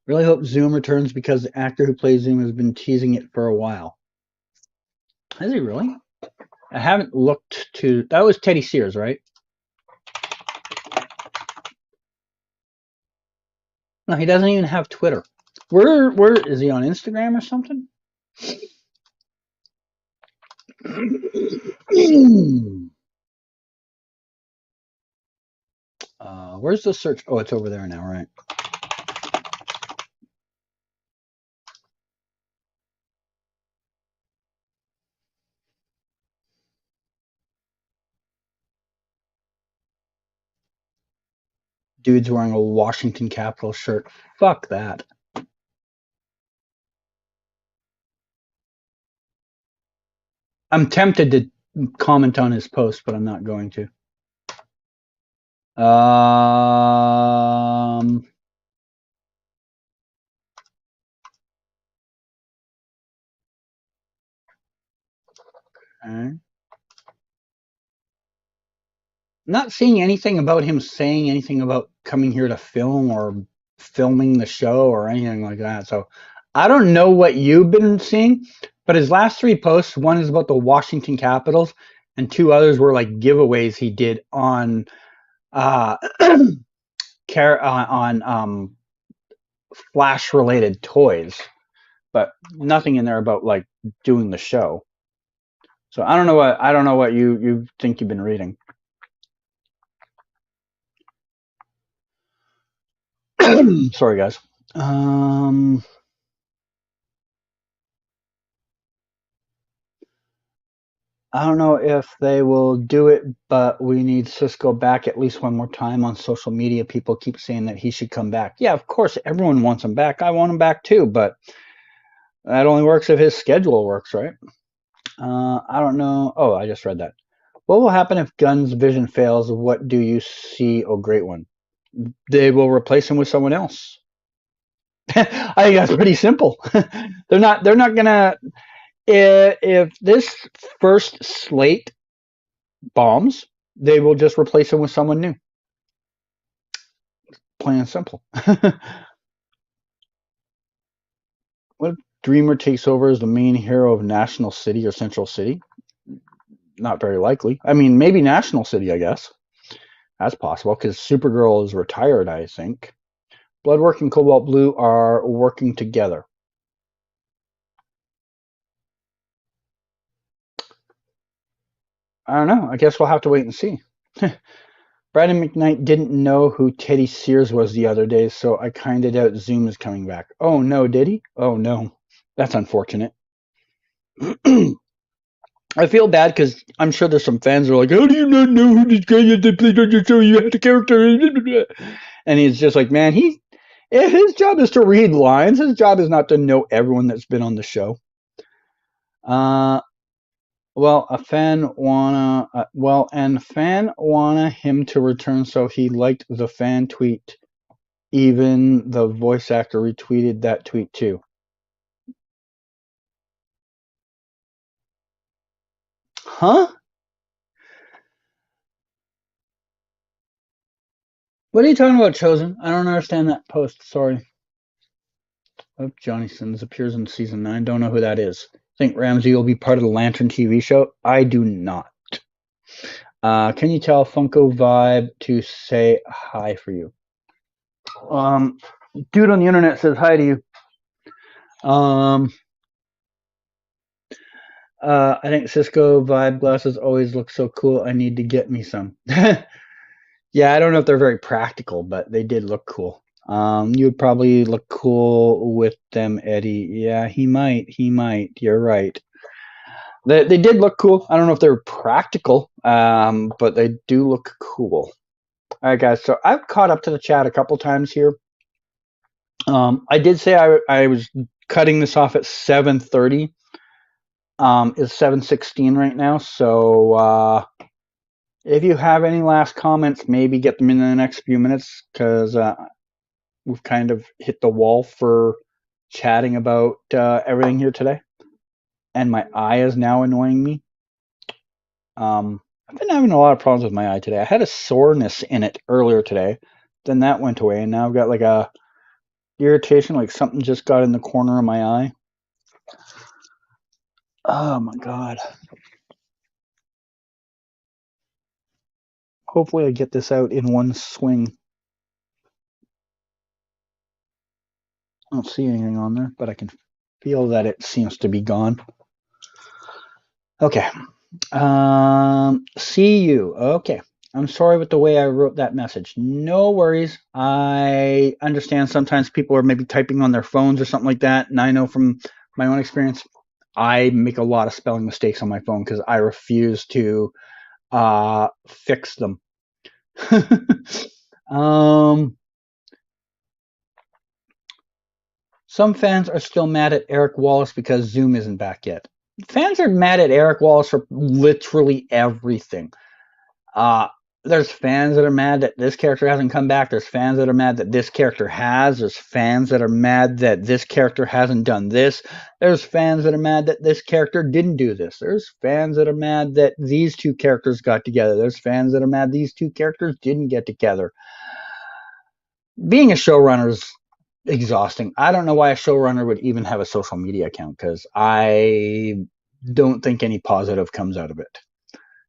Really hope Zoom returns because the actor who plays Zoom has been teasing it for a while. Has he really? I haven't looked to. That was Teddy Sears, right? No, he doesn't even have Twitter. Where is he on Instagram or something? Where's the search? Oh, it's over there now, right? Dude's wearing a Washington Capitals shirt. Fuck that. I'm tempted to comment on his post, but I'm not going to. Okay. Not seeing anything about him saying anything about coming here to film or filming the show or anything like that. So I don't know what you've been seeing, but his last 3 posts, one is about the Washington Capitals, and 2 others were like giveaways he did on Flash related toys, but nothing in there about like doing the show. So I don't know what you think you've been reading. Sorry, guys. I don't know if they will do it, but we need Cisco back at least one more time on social media. People keep saying that he should come back. Yeah, of course, everyone wants him back. I want him back too, but that only works if his schedule works, right? I don't know. Oh, I just read that. What will happen if Gunn's vision fails? What do you see? Oh, great one. They will replace him with someone else. I think that's pretty simple. They're not gonna. If this first slate bombs, they will just replace him with someone new. Plain and simple. What if Dreamer takes over as the main hero of National City or Central City? Not very likely. I mean, maybe National City, I guess. That's possible because Supergirl is retired, I think. Bloodwork and Cobalt Blue are working together. I don't know. I guess we'll have to wait and see. Brandon McKnight didn't know who Teddy Sears was the other day, so I kind of doubt Zoom is coming back. Oh no, did he? Oh no. That's unfortunate. I feel bad because I'm sure there's some fans who are like, how do you not know who this guy is that played on your show? You have the character. And he's just like, man, his job is to read lines. His job is not to know everyone that's been on the show. Well, fan wanna him to return, so he liked the fan tweet Even the voice actor retweeted that tweet too. Huh? What are you talking about, Chosen? I don't understand that post. Sorry. Oh, Johnny Sins appears in season 9. Don't know who that is. Think Ramsey will be part of the Lantern TV show? I do not. Can you tell Funko Vibe to say hi for you? Dude on the internet says hi to you. I think Cisco Vibe glasses always look so cool. I need to get me some. Yeah, I don't know if they're very practical, but they did look cool. You would probably look cool with them, Eddie. Yeah, he might. He might. You're right. They did look cool. I don't know if they're practical, but they do look cool. All right, guys. So I've caught up to the chat a couple times here. I did say I was cutting this off at 7:30. It's 7:16 right now. So if you have any last comments, maybe get them in the next few minutes because we've kind of hit the wall for chatting about everything here today. And my eye is now annoying me. I've been having a lot of problems with my eye today. I had a soreness in it earlier today. Then that went away, and now I've got like a irritation, like something just got in the corner of my eye. Oh my god. Hopefully I get this out in one swing. I don't see anything on there, but I can feel that it seems to be gone. Okay. See you. Okay. I'm sorry with the way I wrote that message. No worries. I understand sometimes people are maybe typing on their phones or something like that. And I know from my own experience, I make a lot of spelling mistakes on my phone because I refuse to fix them. Some fans are still mad at Eric Wallace because Zoom isn't back yet. Fans are mad at Eric Wallace for literally everything. There's fans that are mad that this character hasn't come back. There's fans that are mad that this character has. There's fans that are mad that this character hasn't done this. There's fans that are mad that this character didn't do this. There's fans that are mad that these two characters got together. There's fans that are mad these two characters didn't get together. Being a showrunner is exhausting. I don't know why a showrunner would even have a social media account because I don't think any positive comes out of it.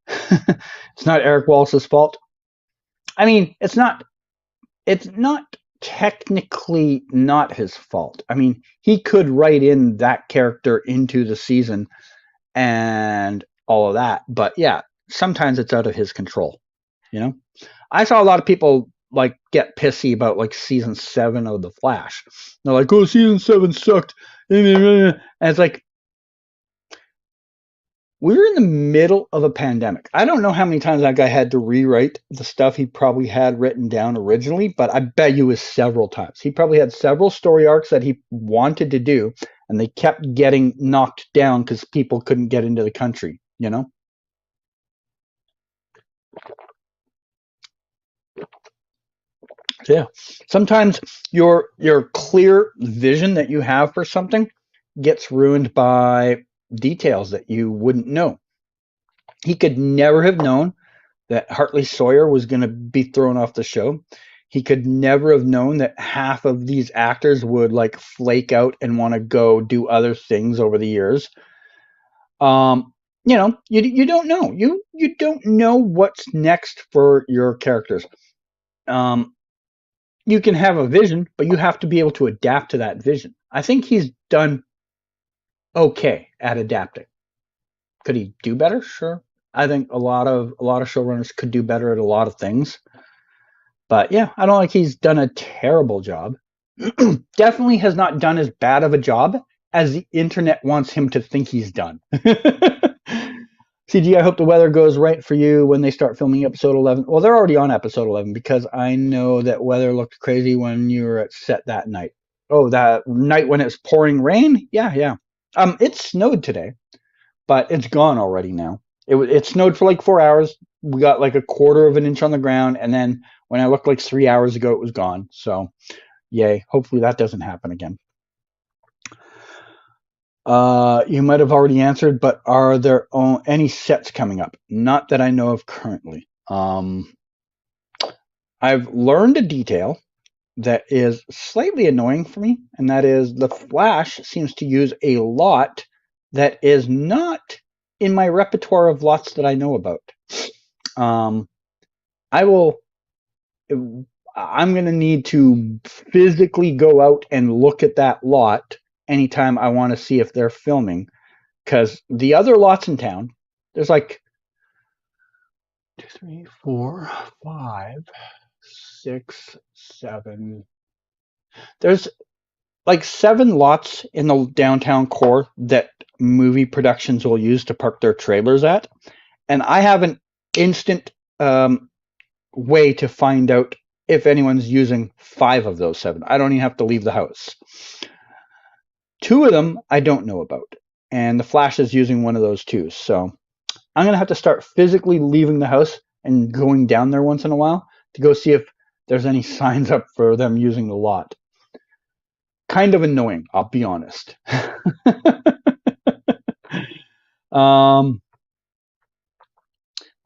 It's not Eric Wallace's fault. I mean, it's not technically not his fault. I mean, he could write in that character into the season and all of that, but yeah, sometimes it's out of his control, you know? I saw a lot of people like get pissy about like season 7 of The Flash. They're like, "Oh, season 7 sucked." And it's like, we're in the middle of a pandemic. I don't know how many times that guy had to rewrite the stuff he probably had written down originally, but I bet you it was several times. He probably had several story arcs that he wanted to do, and they kept getting knocked down because people couldn't get into the country, you know? Yeah. Sometimes your clear vision that you have for something gets ruined by details that you wouldn't know. He could never have known that Hartley Sawyer was going to be thrown off the show. He could never have known that half of these actors would like flake out and want to go do other things over the years. You know, you don't know. You don't know what's next for your characters. You can have a vision, but you have to be able to adapt to that vision. I think he's done okay at adapting. Could he do better? Sure. I think a lot of showrunners could do better at a lot of things. But yeah, I don't think he's done a terrible job. Definitely has not done as bad of a job as the internet wants him to think he's done. CG, I hope the weather goes right for you when they start filming episode 11. Well, they're already on episode 11 because I know that weather looked crazy when you were at set that night. Oh, that night when it's pouring rain? Yeah. It snowed today, but it's gone already now. It snowed for like 4 hours. We got like a quarter of an inch on the ground, and then when I looked like 3 hours ago, it was gone. So Yay. Hopefully that doesn't happen again. You might have already answered, but are there any sets coming up? Not that I know of currently. I've learned a detail that is slightly annoying for me, and that is the Flash seems to use a lot that is not in my repertoire of lots that I know about. I will. I'm going to need to physically go out and look at that lot anytime I want to see if they're filming, because the other lots in town, there's like 2, 3, 4, 5, 6, 7. There's like 7 lots in the downtown core that movie productions will use to park their trailers at, and I have an instant way to find out if anyone's using 5 of those 7. I don't even have to leave the house. 2 of them I don't know about, and the Flash is using one of those too. So I'm gonna have to start physically leaving the house and going down there once in a while to go see if there's any signs up for them using the lot. Kind of annoying, I'll be honest.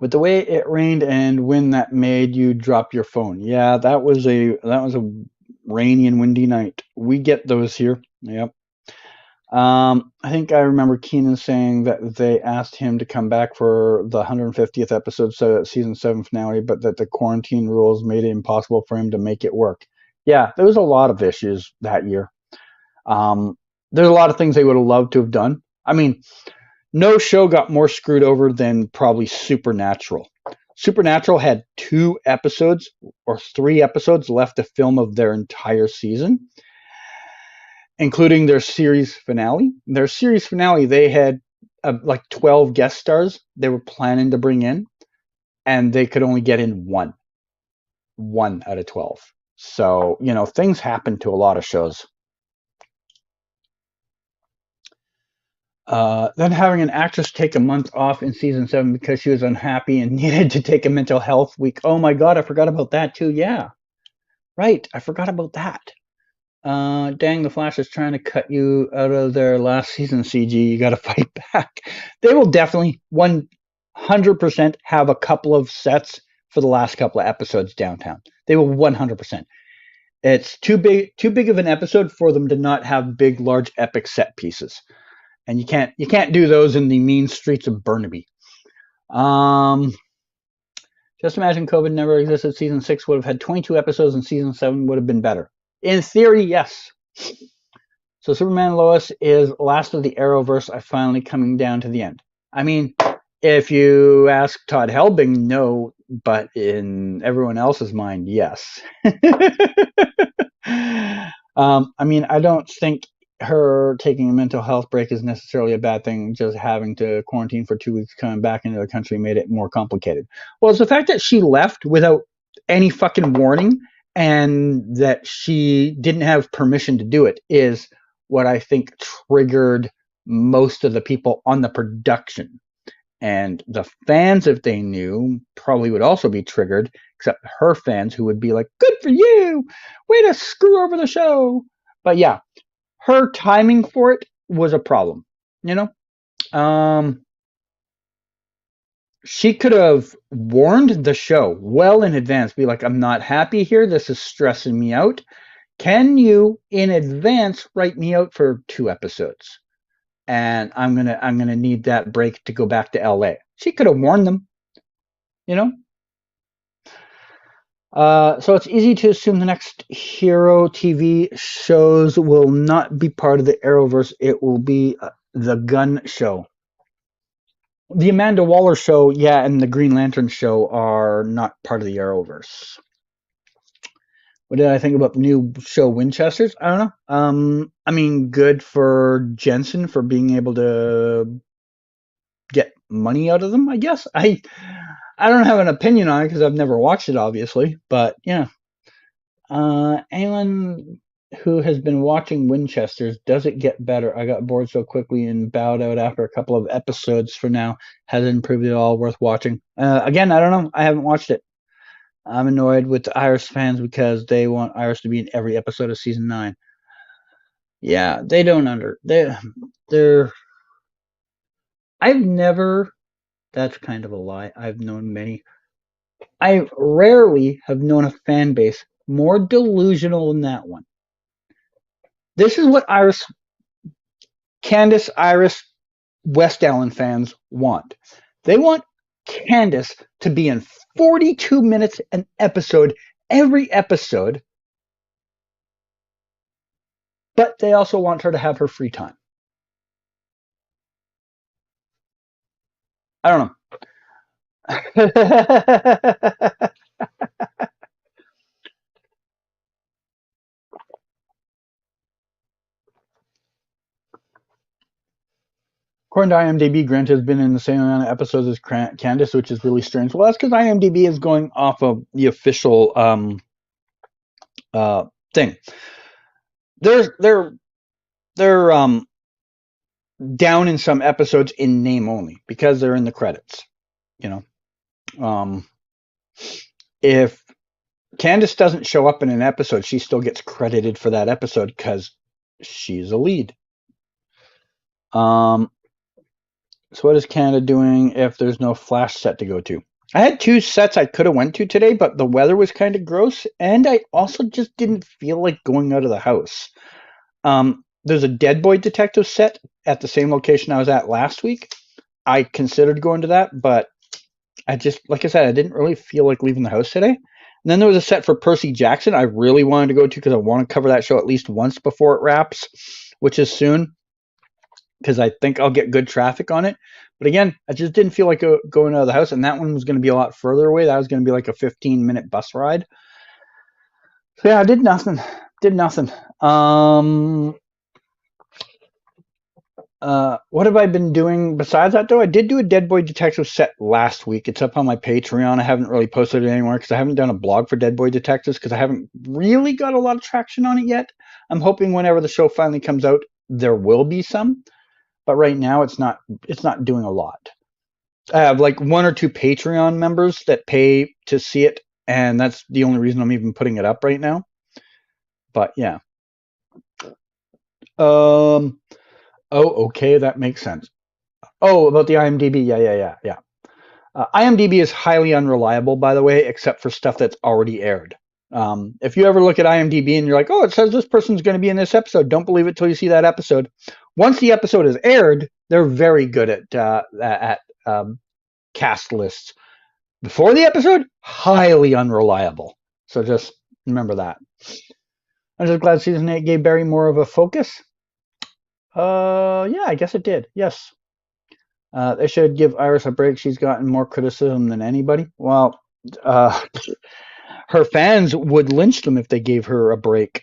With the way it rained and wind, that made you drop your phone. Yeah, that was a rainy and windy night. We get those here. Yep. I think I remember Keenan saying that they asked him to come back for the 150th episode, so season 7 finale, but that the quarantine rules made it impossible for him to make it work. Yeah, there was a lot of issues that year. There's a lot of things they would have loved to have done. I mean, no show got more screwed over than probably Supernatural. Supernatural had 2 episodes or 3 episodes left to film of their entire season, including their series finale. Their series finale, they had like 12 guest stars they were planning to bring in, and they could only get in one out of 12. So, things happen to a lot of shows. Then having an actress take a month off in season 7 because she was unhappy and needed to take a mental health week. Oh my God, I forgot about that too. Yeah, right. I forgot about that. Dang, the Flash is trying to cut you out of their last season CG. You got to fight back. They will definitely 100% have a couple of sets for the last couple of episodes downtown. They will 100%. It's too big of an episode for them to not have big, large, epic set pieces. And you can't do those in the mean streets of Burnaby. Just imagine COVID never existed. Season 6 would have had 22 episodes, and season 7 would have been better. In theory, yes. So Superman Lois is last of the Arrowverse. I finally coming down to the end. I mean, if you ask Todd Helbing, no, but in everyone else's mind, yes. I mean, I don't think her taking a mental health break is necessarily a bad thing. Just having to quarantine for 2 weeks coming back into the country made it more complicated. Well, it's the fact that she left without any fucking warning and that she didn't have permission to do it is what I think triggered most of the people on the production. And the fans, if they knew, probably would also be triggered, except her fans who would be like, good for you, way to screw over the show. But yeah, her timing for it was a problem, she could have warned the show well in advance, be like, I'm not happy here, this is stressing me out. Can you in advance write me out for 2 episodes? And I'm gonna need that break to go back to LA. She could have warned them, So it's easy to assume the next Hero TV shows will not be part of the Arrowverse. It will be the Gun show. The Amanda Waller show, yeah, and the Green Lantern show are not part of the Arrowverse. What did I think about the new show Winchesters? I don't know. I mean, good for Jensen for being able to get money out of them, I guess. I don't have an opinion on it because I've never watched it, obviously. But yeah, anyone who has been watching Winchesters, does it get better? I got bored so quickly and bowed out after a couple of episodes. For now, has it improved at all? Worth watching? Again, I don't know. I haven't watched it. I'm annoyed with the Iris fans because they want Iris to be in every episode of season 9. Yeah, they don't they're I've never that's kind of a lie. I've known many. I rarely have known a fan base more delusional than that one. This is what Candace, Iris, West Allen fans want. They want Candace to be in 42 minutes an episode, every episode, but they also want her to have her free time. I don't know. According to IMDb, Grant has been in the same amount of episodes as Candace, which is really strange. Well, that's because IMDb is going off of the official thing. They're down in some episodes in name only because they're in the credits. You know, if Candace doesn't show up in an episode, she still gets credited for that episode because she's a lead. So what is Canada doing if there's no Flash set to go to? I had 2 sets I could have went to today, but the weather was kind of gross, and I also just didn't feel like going out of the house. There's a Dead Boy Detective set at the same location I was at last week. I considered going to that, but I just, like I said, I didn't really feel like leaving the house today. And then there was a set for Percy Jackson I really wanted to go to because I want to cover that show at least once before it wraps, which is soon, because I think I'll get good traffic on it. But again, I just didn't feel like going out of the house, and that one was going to be a lot further away. That was going to be like a 15-minute bus ride. So yeah, I did nothing. What have I been doing besides that, though? I did do a Dead Boy Detective set last week. It's up on my Patreon. I haven't really posted it anymore because I haven't done a blog for Dead Boy Detectives because I haven't really got a lot of traction on it yet. I'm hoping whenever the show finally comes out, there will be some. But right now, it's not doing a lot. I have like 1 or 2 Patreon members that pay to see it, and that's the only reason I'm even putting it up right now. But yeah. Oh, okay, that makes sense. Oh, about the IMDb. Yeah. IMDb is highly unreliable, by the way, except for stuff that's already aired. If you ever look at IMDb and you're like, oh, it says this person's going to be in this episode, don't believe it till you see that episode. Once the episode is aired, they're very good at cast lists. Before the episode, highly unreliable. So just remember that. I'm just glad season 8 gave Barry more of a focus. Yeah, I guess it did. Yes. They should give Iris a break. She's gotten more criticism than anybody. Well, her fans would lynch them if they gave her a break.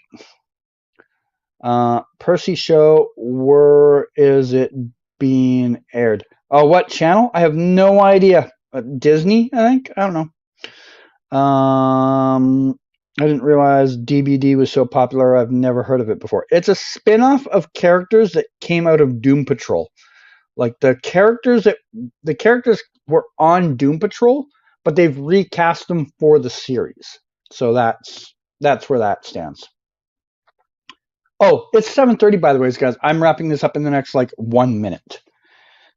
Percy show, where is it being aired? Oh, what channel? I have no idea. Disney, I think. I don't know. I didn't realize DBD was so popular. I've never heard of it before. It's a spin-off of characters that came out of Doom Patrol. Like the characters were on Doom Patrol, but they've recast them for the series. So that's where that stands. Oh, it's 7:30, by the way, guys. I'm wrapping this up in the next 1 minute.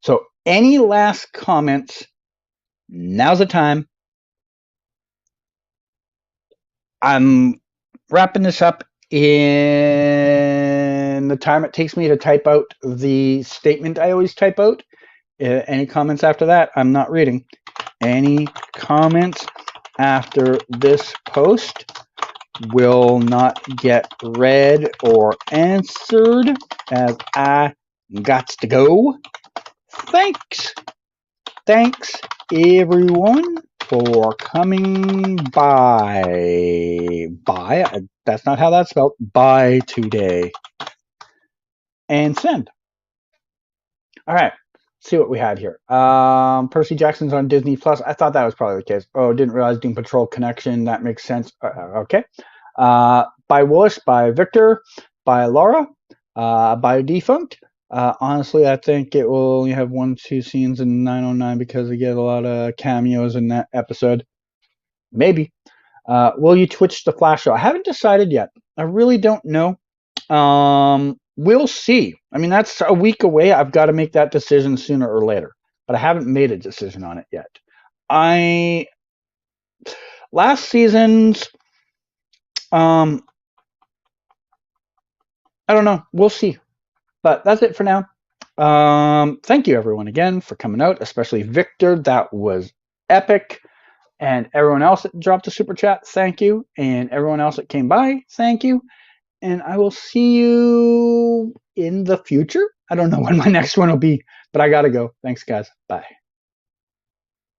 So any last comments? Now's the time. I'm wrapping this up in the time it takes me to type out the statement I always type out. Any comments after that? I'm not reading. Any comments after this post will not get read or answered as I got to go. Thanks everyone for coming by. That's not how that's spelled. By today. And send. All right. See what we had here. Percy Jackson's on Disney Plus. I thought that was probably the case. Oh, didn't realize Doom Patrol connection. That makes sense. Okay. By Willis, by Victor, by Laura, by Defunct. Honestly, I think it will only have 1-2 scenes in 909 because they get a lot of cameos in that episode. Maybe. Will you Twitch the Flash show? I haven't decided yet. I really don't know. We'll see. I mean, that's a week away. I've got to make that decision sooner or later, but I haven't made a decision on it yet. Last season's, I don't know. We'll see. But that's it for now. Thank you everyone again for coming out, especially Victor. That was epic. And everyone else that dropped a super chat, thank you. And everyone else that came by, thank you. And I will see you in the future. I don't know when my next one will be, but I got to go. Thanks, guys. Bye.